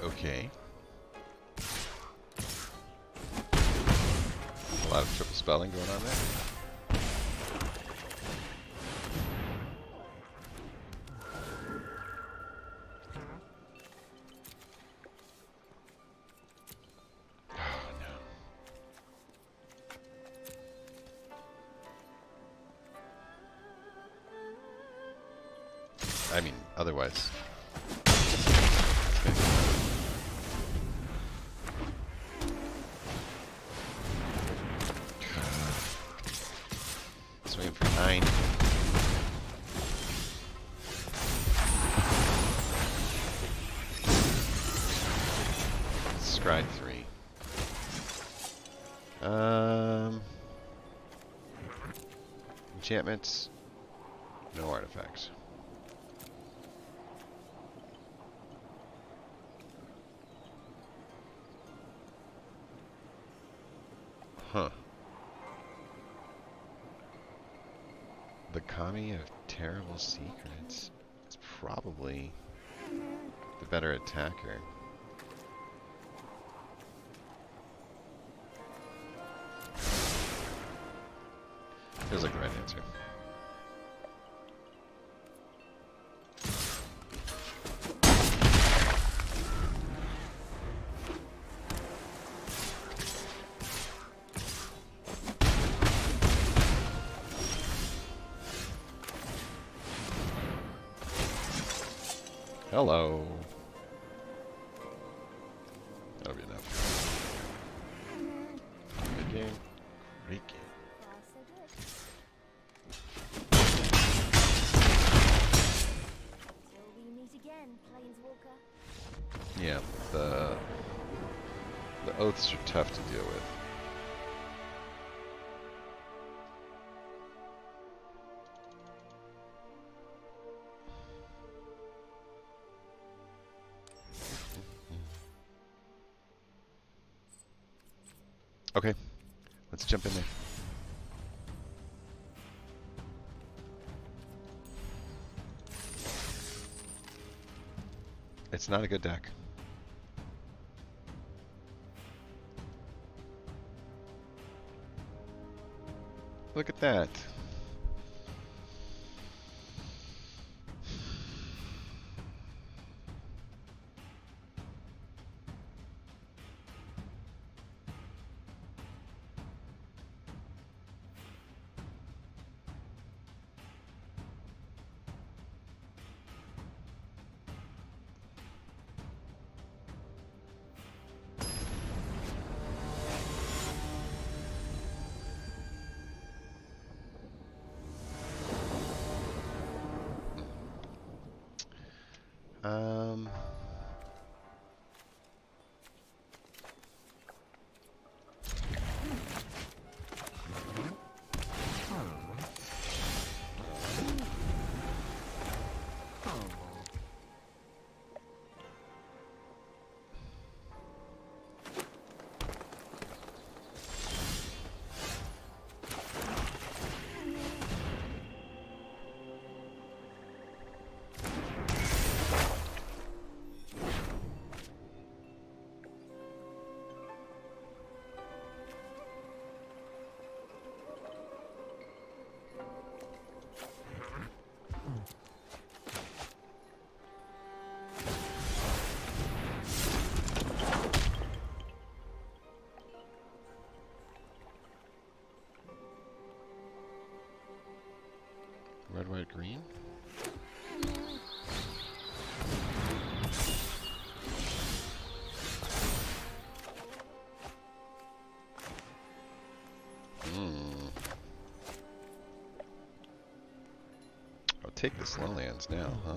Okay. A lot of triple spelling going on there. Oh no. I mean, otherwise. Swinging for 9. Scry 3. Enchantments. No artifacts. Huh. The Kami of Terrible Secrets is probably the better attacker. Feels like the right answer. Hello. That'll be enough. Good game. Great game. Yeah, the oaths are tough to deal with. Okay, let's jump in there. It's not a good deck. Look at that. Um, red, white, green? I'll take the slow lands now, huh?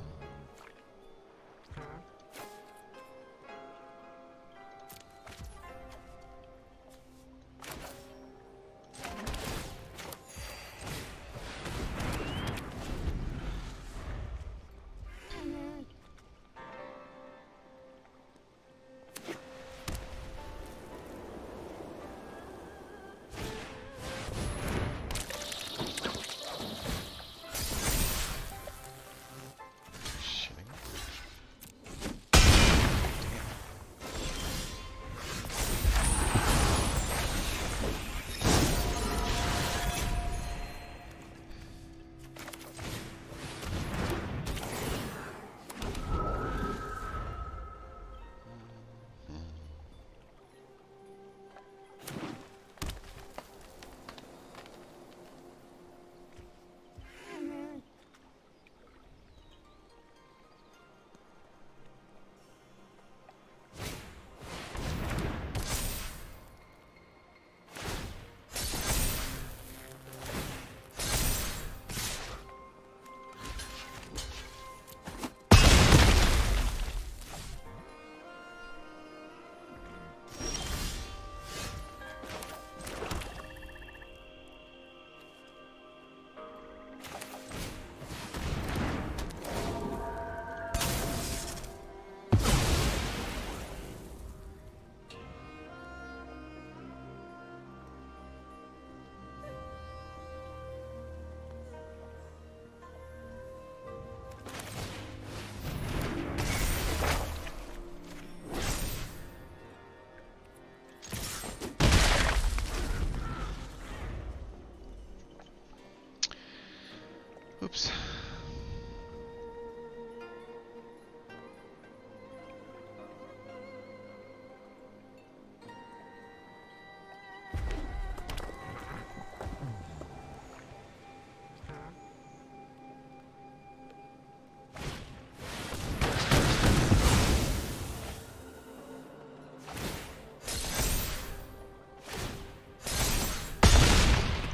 Oops.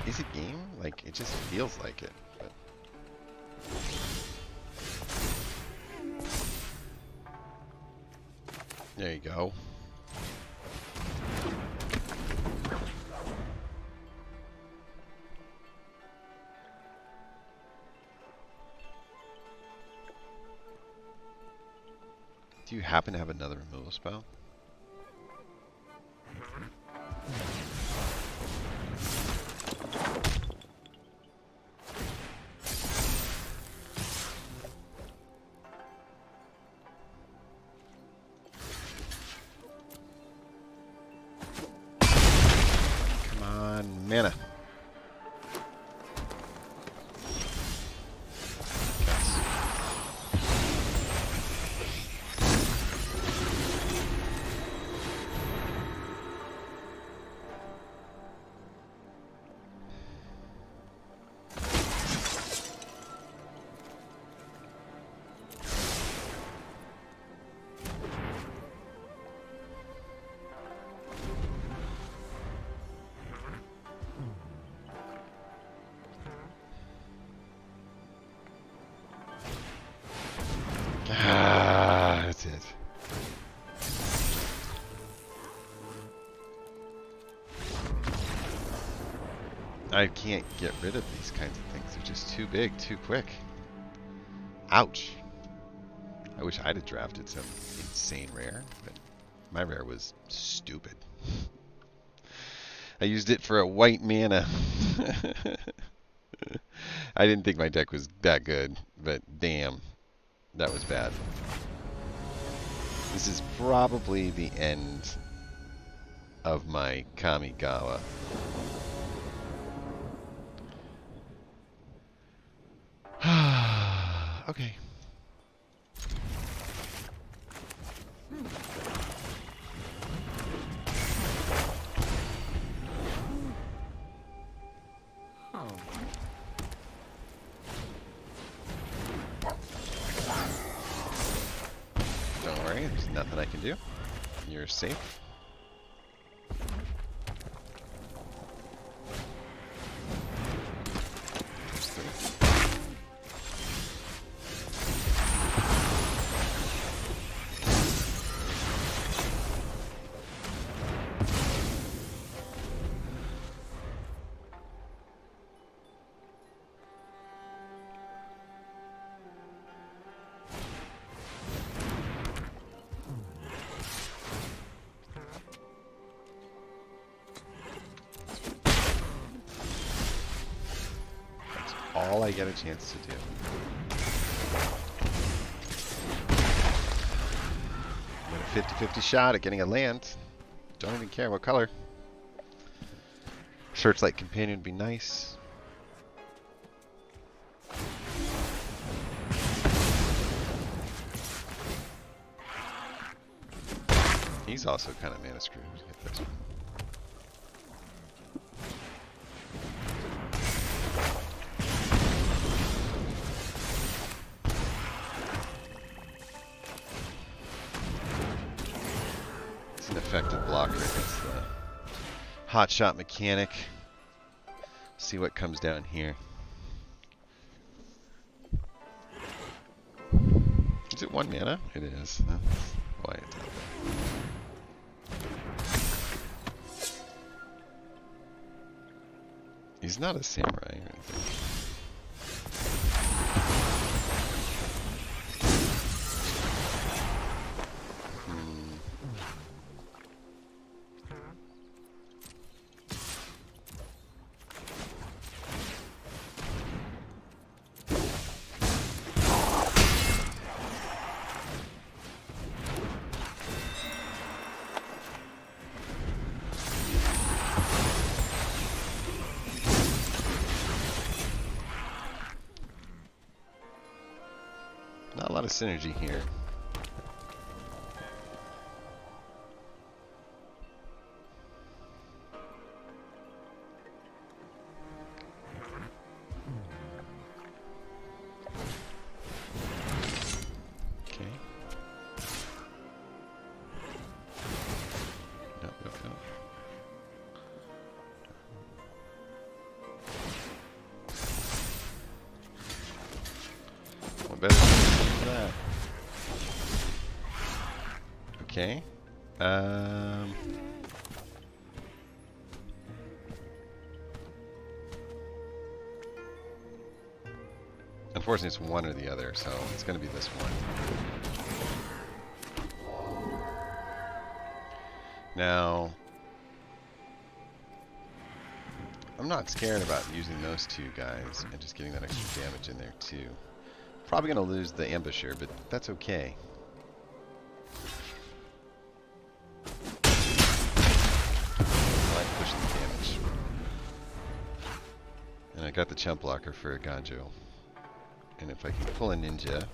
Is it game? Like, it just feels like it. But there you go. Do you happen to have another removal spell? Come on, mana. I can't get rid of these kinds of things. They're just too big, too quick. Ouch. I wish I'd have drafted some insane rare, but my rare was stupid. I used it for a white mana. I didn't think my deck was that good, but damn, that was bad. This is probably the end of my Kamigawa. Okay. Don't worry, there's nothing I can do. You're safe. All I get a chance to do. I'm a 50-50 shot at getting a land. Don't even care what color. Searchlight Companion would be nice. He's also kind of mana screwed. Get this one. Effective blocker against the hot shot mechanic. See what comes down here. Is it 1 mana? It is. That's why it's out there. He's not a samurai or anything. Not a lot of synergy here. Okay. Nope, nope, nope. What better than that? Okay. Unfortunately, it's one or the other, so it's going to be this one. Now, I'm not scared about using those two guys and just getting that extra damage in there too. Probably going to lose the ambusher, but that's okay. I like pushing the damage. And I got the chump blocker for a Ganjo. And if I can pull a ninja,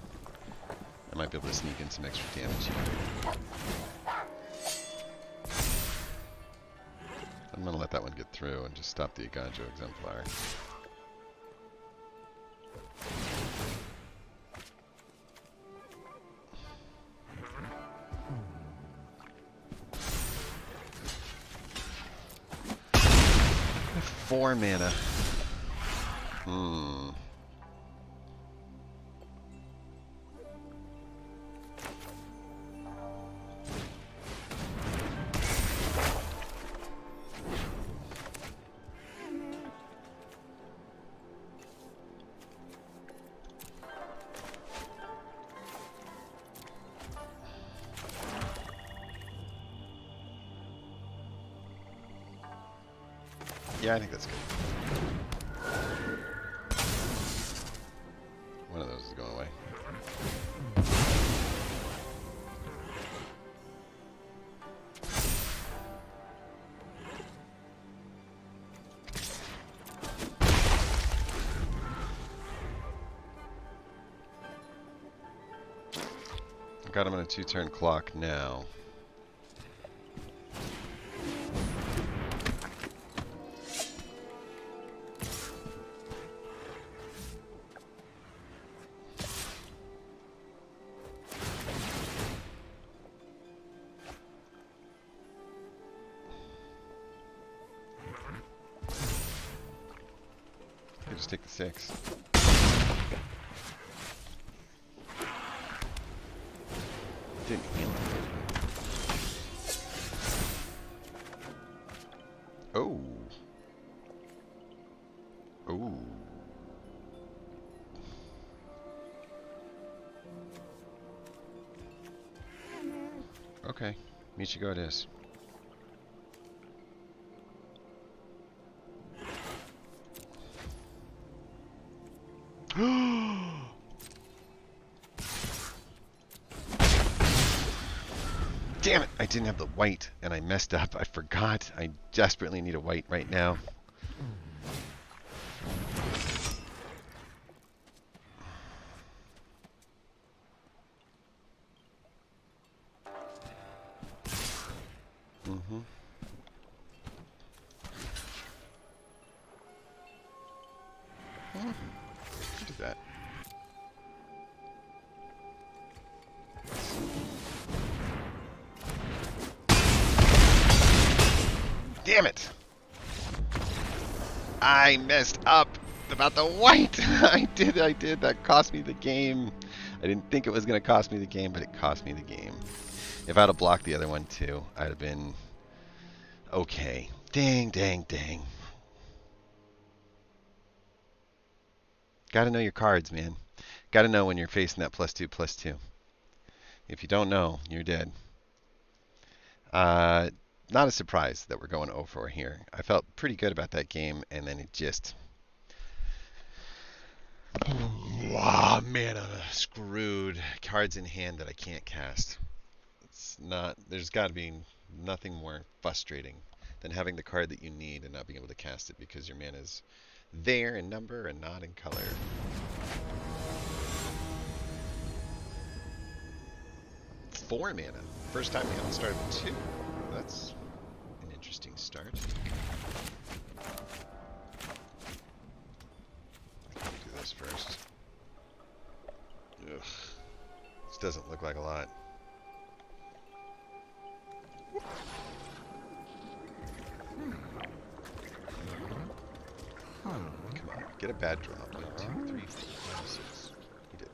I might be able to sneak in some extra damage here. I'm going to let that one get through and just stop the Ganjo Exemplar. Four mana. Yeah, I think that's good. One of those is going away. Got him on a 2-turn clock now. I just take the 6. Didn't heal him. Oh. Oh. Okay. Michigo it is. Damn it! I didn't have the white, and I messed up. I forgot. I desperately need a white right now. Mm-hmm. Do that. Damn it! I messed up about the white. I did. That cost me the game. I didn't think it was going to cost me the game, but it cost me the game. If I'd have blocked the other one too, I'd have been okay. Dang, dang, dang. Gotta know your cards, man. Gotta know when you're facing that +2/+2. If you don't know, you're dead. Not a surprise that we're going 0-4 here. I felt pretty good about that game, and then it just... Oh, man, I'm screwed. Cards in hand that I can't cast. It's not... There's got to be nothing more frustrating than having the card that you need and not being able to cast it because your mana's there in number and not in color. Four mana. First time we haven't started with 2. That's an interesting start. Do this first. Ugh. This doesn't look like a lot. Come on, get a bad draw. 1, 2, 3, 4, 5, 6. You did.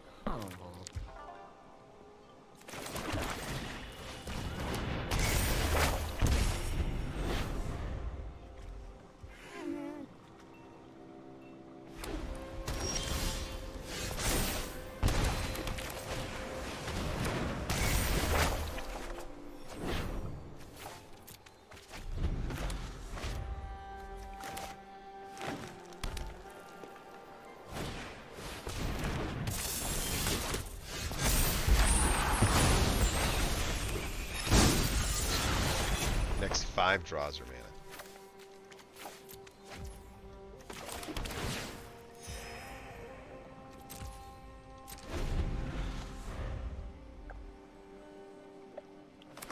Next 5 draws are mana.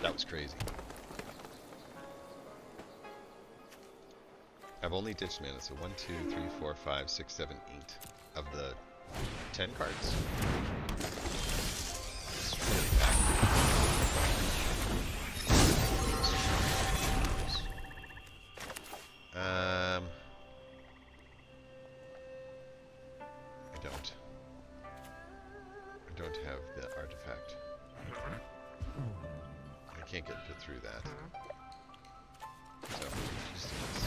That was crazy. I've only ditched mana, so 1, 2, 3, 4, 5, 6, 7, 8 of the 10 cards. It's really bad. I don't have the artifact. I can't get put through that. So, just do this.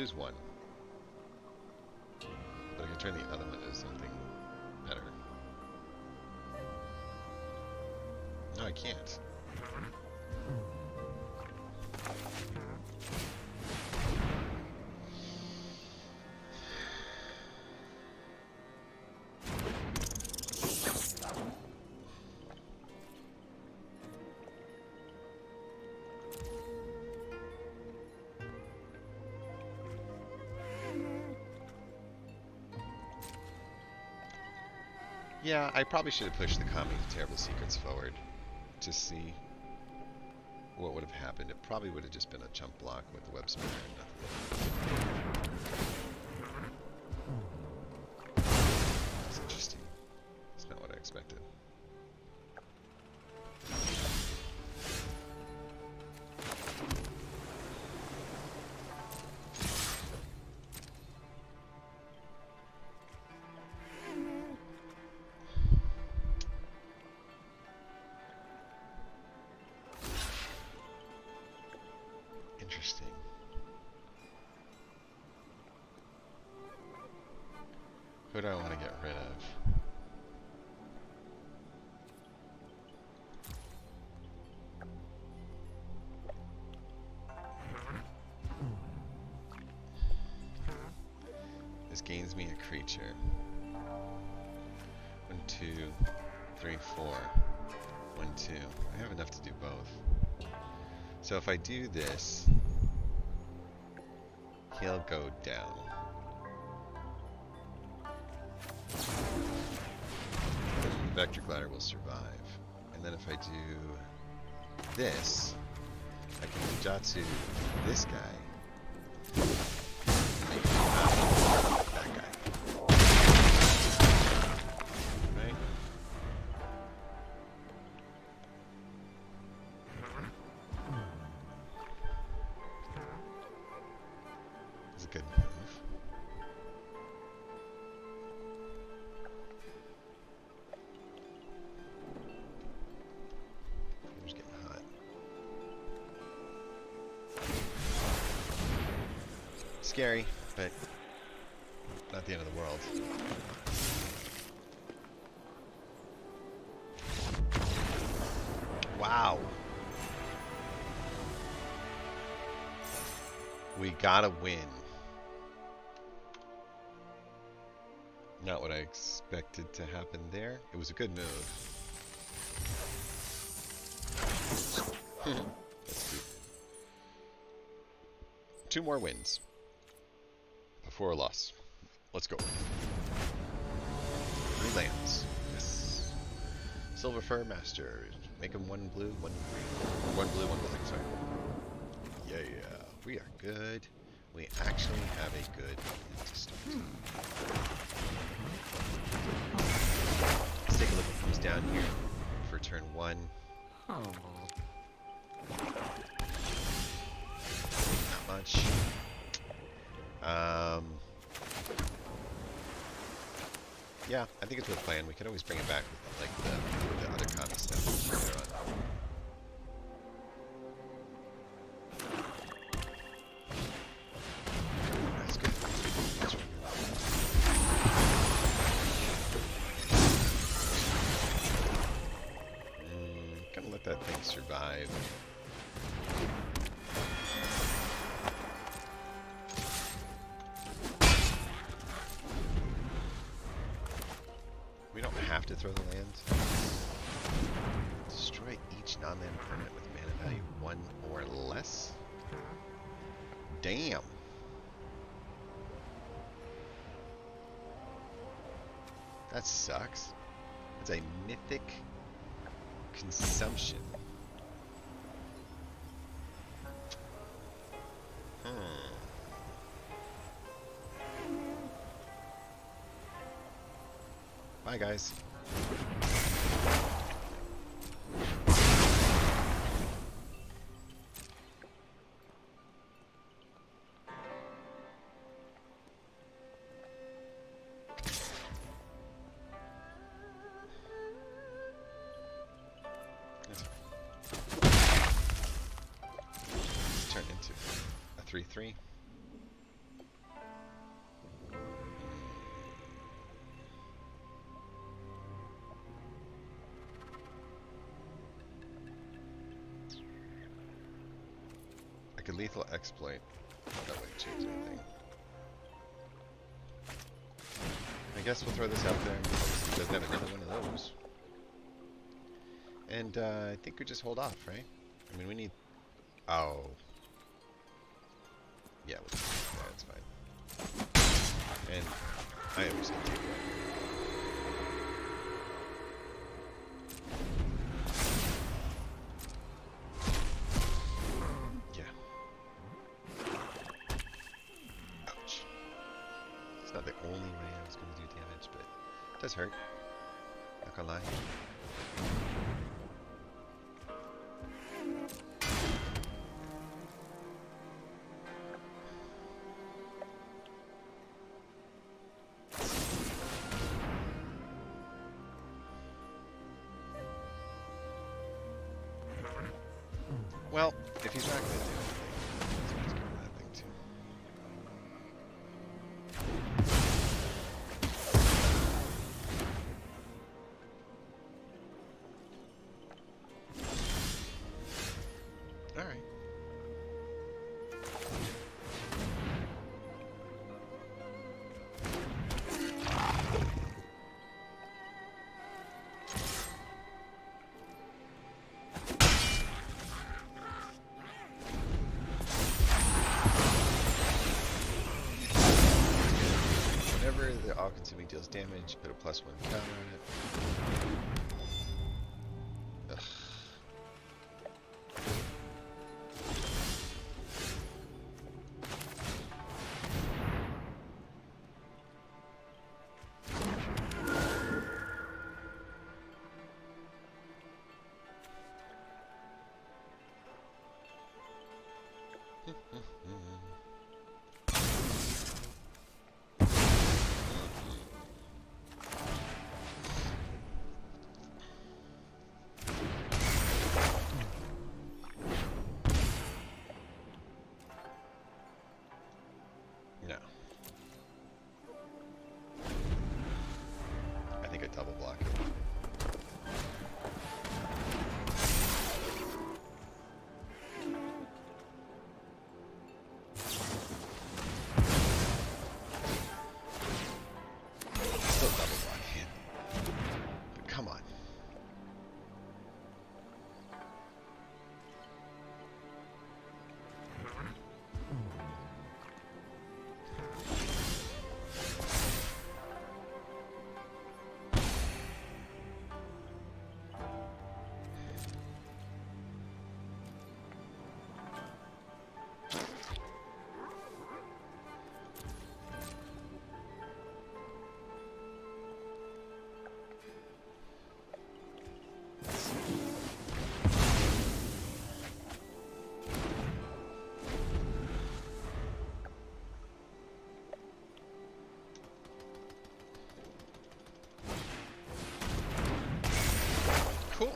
lose one. But I can turn the other one into something better. No, I can't. Yeah, I probably should have pushed the Calming of Terrible Secrets forward to see what would have happened. It probably would have just been a jump block with the web spinner and nothing. That's interesting. It's not what I expected. Interesting. Who do I want to get rid of? This gains me a creature. 1, 2, 3, 4. 1, 2. I have enough to do both. So if I do this, he'll go down. The Vector Glider will survive. And then if I do this, I can Jatsu this guy. Make him that guy. Right? It's a good move. Game's getting hot. Scary, but not the end of the world. Wow. We gotta win. Not what I expected to happen there. It was a good move. Let's do 2 more wins before a loss. Let's go. 3 lands. Yes. Silver Fur Master. Make them 1 blue, 1 green. 1 blue, 1 black, sorry. Yeah, we are good. We actually have a good hand to start. Let's take a look at who's down here for turn 1. Not much. Yeah, I think it's worth playing. We can always bring it back with like the other common stuff later on. That's good. That's really good. Gonna let that thing survive. We don't have to throw the land. Destroy each non-land permanent with mana value 1 or less. Damn. That sucks. It's a mythic consumption. Bye, guys. Turn into a 3/3. lethal exploit. That wouldn't change anything. I guess we'll throw this out there. He doesn't have another one of those. And I think we just hold off, right? I mean, we need... Oh. Yeah, that's fine. And I am just going to take that. Yeah. Ouch. It's not the only way I was going to do damage, but it does hurt. Not gonna lie. Well, if he's not going to do anything, let's just get rid of that thing too. All right. Whenever the all-consuming deals damage, put a +1 counter on it. Ugh. No. I think I double block it. Still double blocking it. But come on. Cool.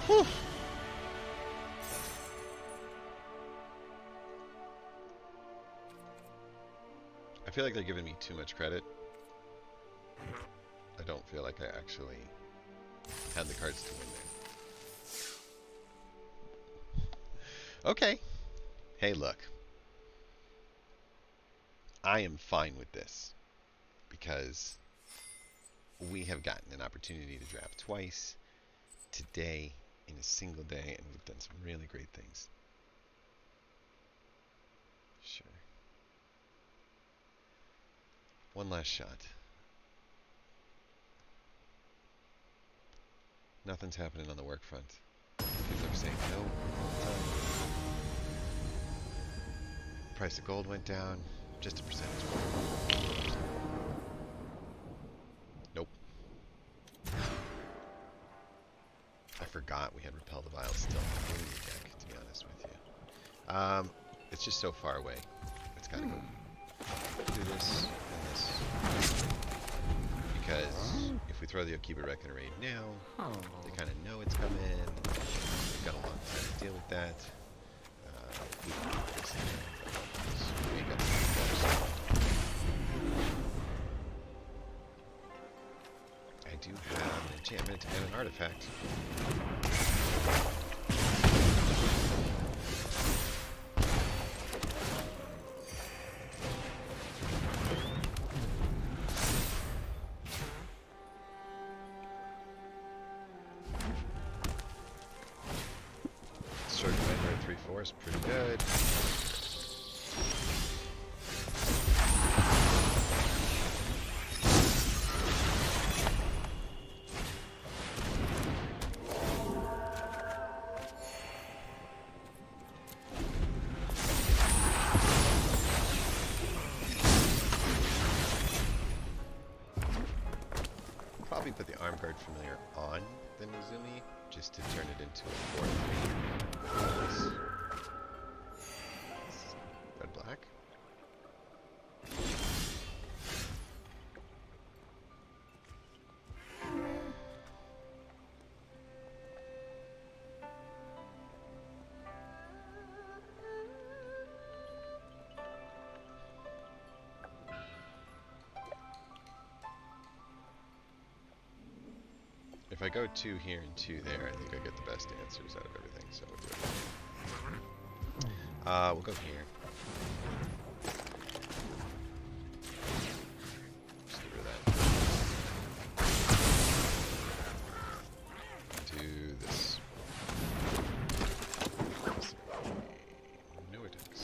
Whew. I feel like they're giving me too much credit. I don't feel like I actually had the cards to win there. Okay. Hey, look. I am fine with this because we have gotten an opportunity to draft twice today in a single day, and we've done some really great things. Sure. One last shot. Nothing's happening on the work front. People are saying no all the time. Price of gold went down just a percentage point. I'd repel the Vile still in the deck, to be honest with you. It's just so far away. It's gotta go do this and this. Because if we throw the Okiba Reckoner Raid now, they kind of know it's coming. We've got a long time to deal with that. We can do this. We got I do have an enchantment and an artifact. Sword Commander at 3/4 is pretty good. Probably put the Arm Guard Familiar on the Mizumi just to turn it into a 4/3. Red black. If I go 2 here and 2 there, I think I get the best answers out of everything, so we'll do it. We'll go here. Just get rid of that. Do this. New attacks.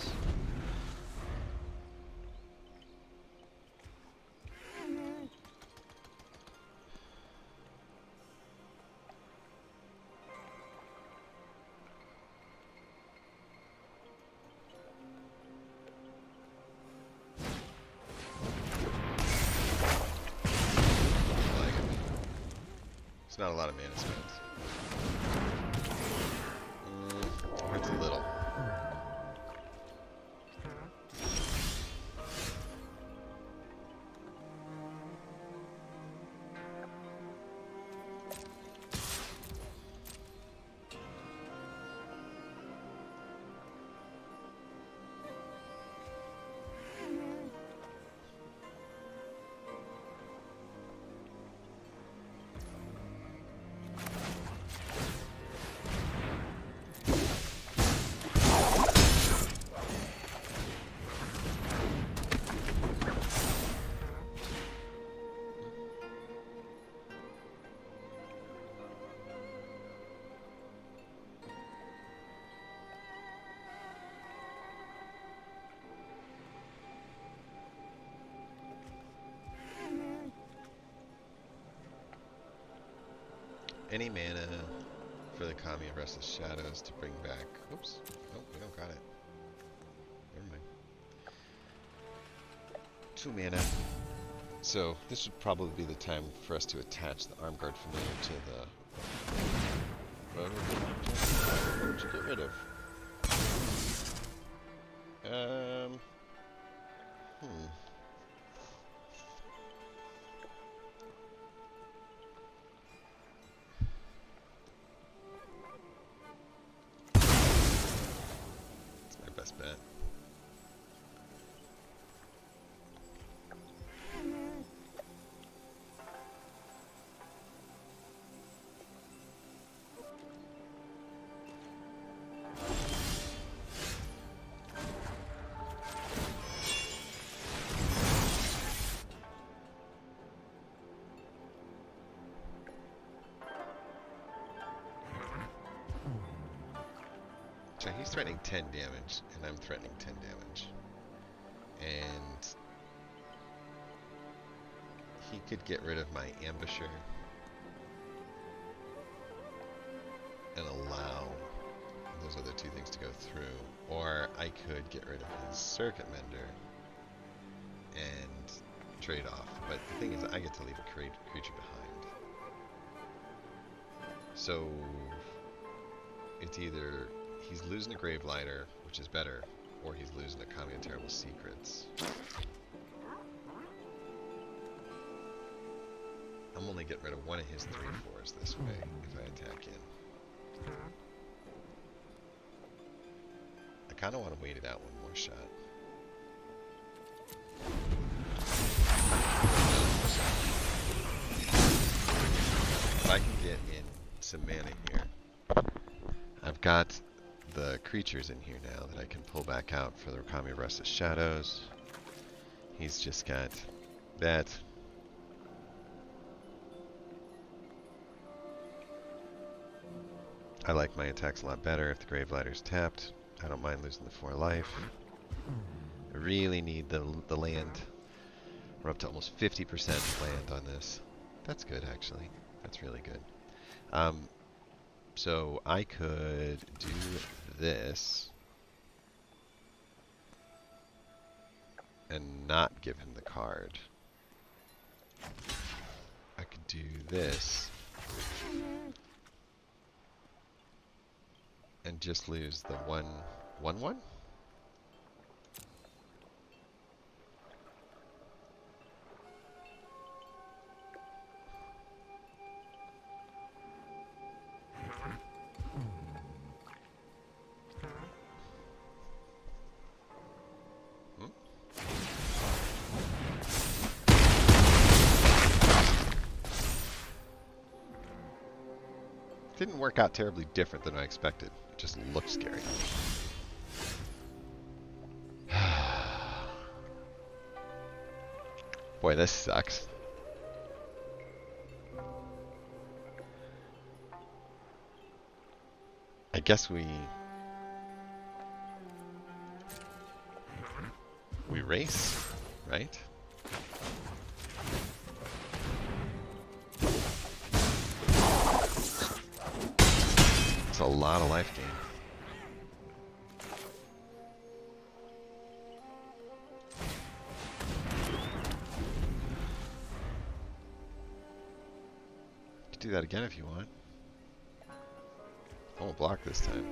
It's not a lot of mana spent. Hurts a little. Any mana for the Kami of Restless Shadows to bring back. Oops. Nope, we don't got it. Never mind. 2 mana. So this would probably be the time for us to attach the Arm Guard Familiar to the. What would you get rid of? Best bet. So he's threatening 10 damage, and I'm threatening 10 damage. And he could get rid of my Ambusher and allow those other 2 things to go through. Or I could get rid of his Circuit Mender and trade off. But the thing is, I get to leave a creature behind. So it's either he's losing a Gravelighter, which is better, or he's losing a Kami of Terrible Secrets. I'm only getting rid of one of his 3/4s this way if I attack in. I kind of want to wait it out one more shot. If I can get in some mana here, I've got the creatures in here now that I can pull back out for the Kami of Restless Shadows. He's just got that. I like my attacks a lot better if the Gravelighter's tapped. I don't mind losing the 4 life. I really need the land. We're up to almost 50% land on this. That's good, actually. That's really good. So I could do this and not give him the card. I could do this and just lose the 1/1. Didn't work out terribly different than I expected. It just looked scary. Boy, this sucks. I guess we race, right? It's a lot of life gain. You can do that again if you want. I won't block this time.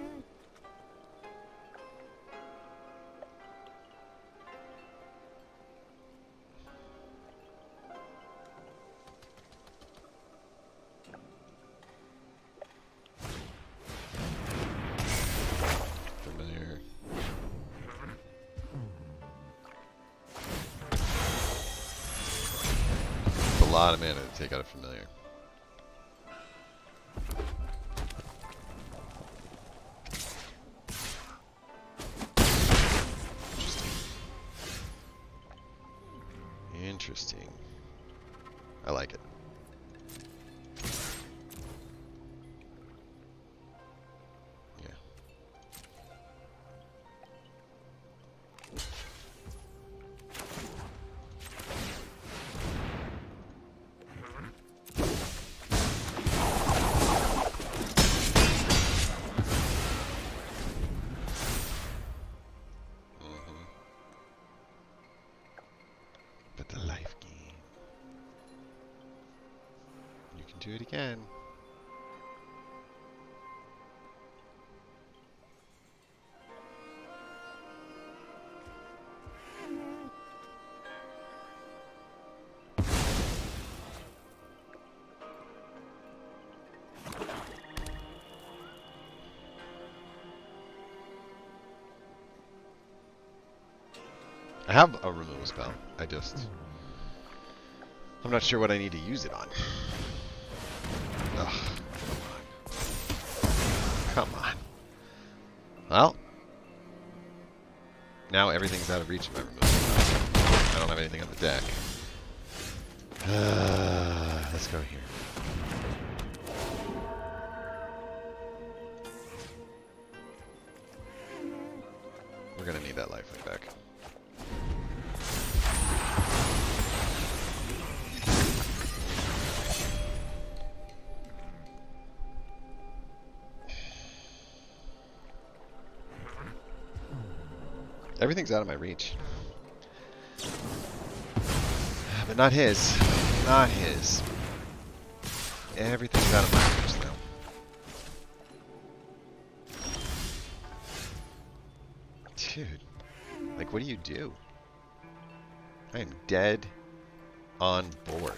Familiar. It's a lot of mana to take out a familiar. Interesting. I like it. Yeah. But the life gain. You can do it again. I have a removal spell. I'm not sure what I need to use it on. Ugh, come on. Well, now everything's out of reach of my removal spell. I don't have anything on the deck. Let's go here. We're gonna need that lifelink back. Everything's out of my reach. But not his. Not his. Everything's out of my reach now. Dude, like, what do you do? I am dead on board.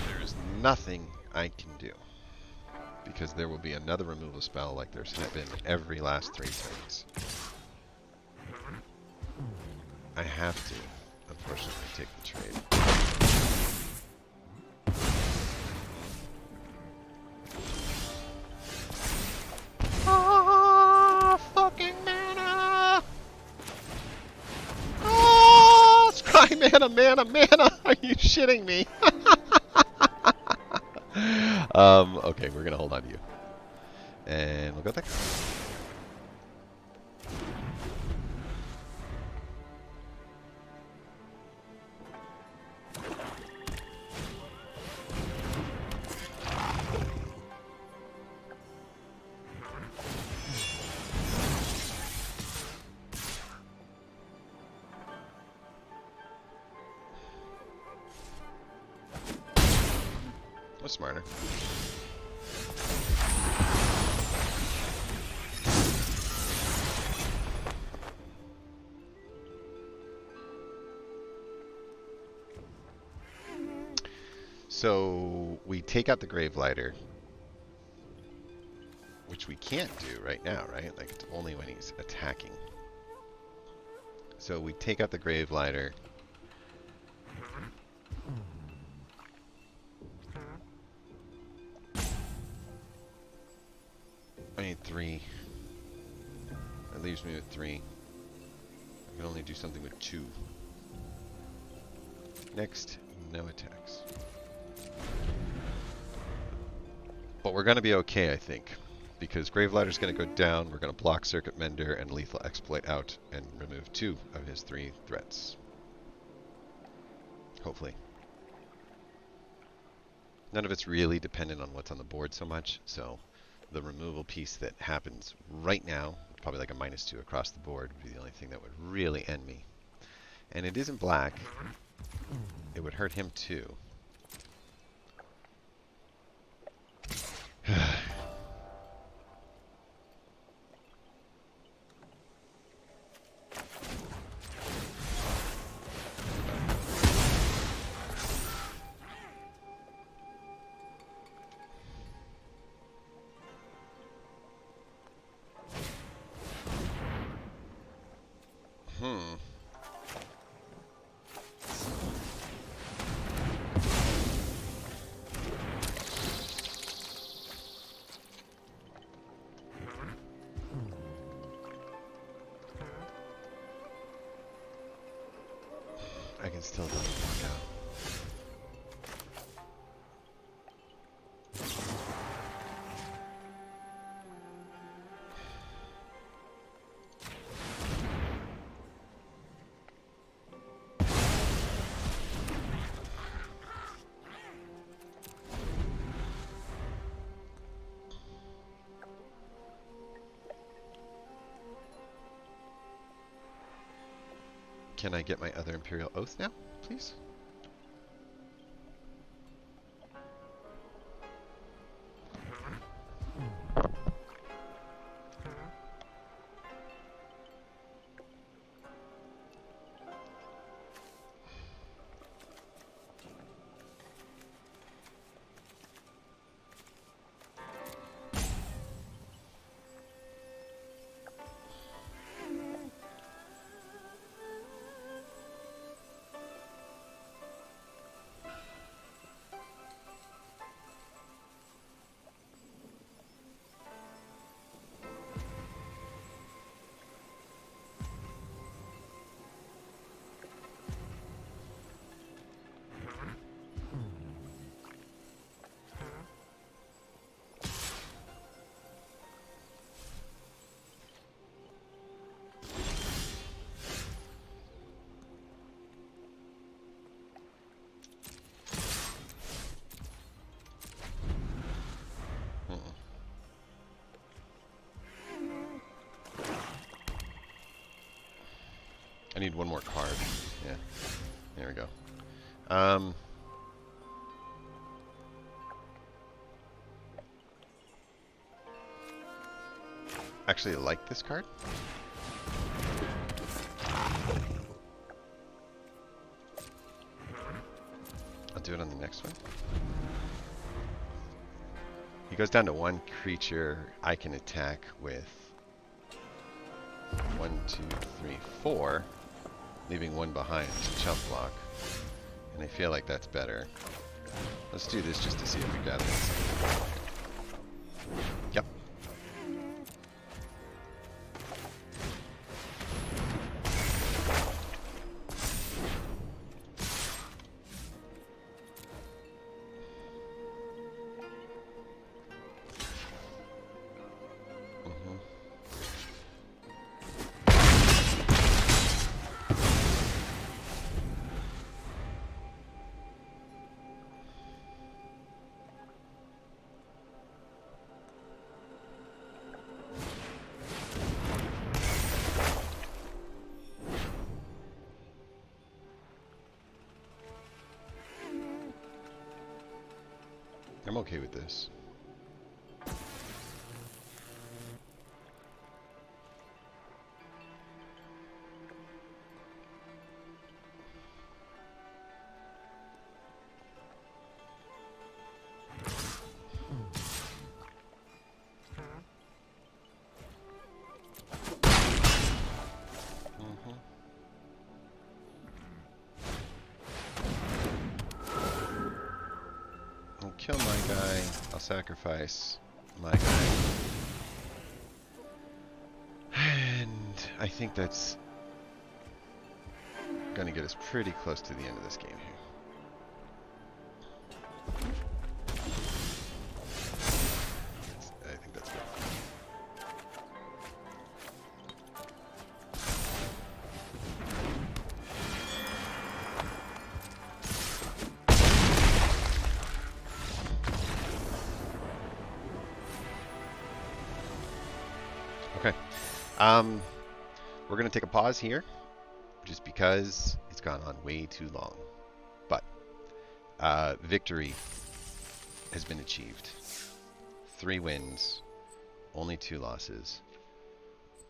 There is nothing I can do. Because there will be another removal spell like there's been every last 3 turns. I have to, unfortunately, take the trade. Ah, fucking mana! Oh, scry mana! Are you shitting me? Okay, we're gonna hold on to you. And we'll go there. Was smarter. So we take out the Gravelighter, which we can't do right now, right? Like, it's only when he's attacking. So we take out the Gravelighter. I need 3. That leaves me with 3. I can only do something with 2. Next, no attacks. But we're going to be okay, I think. Because Gravelighter's going to go down, we're going to block Circuit Mender and Lethal Exploit out and remove 2 of his 3 threats. Hopefully. None of it's really dependent on what's on the board so much, so the removal piece that happens right now, probably like a -2 across the board, would be the only thing that would really end me. And it isn't black. It would hurt him too. I can still do it now. Can I get my other Imperial Oath now, please? I need one more card. Yeah. There we go. actually like this card. I'll do it on the next one. He goes down to one creature I can attack with 1, 2, 3, 4, leaving one behind to chump block. And I feel like that's better. Let's do this just to see if we gather something. Yep. I'm okay with this. I'll kill my guy. I'll sacrifice my guy. And I think that's gonna get us pretty close to the end of this game here. I think that's good. Okay. We're going to take a pause here, just because it's gone on way too long. But victory has been achieved. 3 wins, only 2 losses.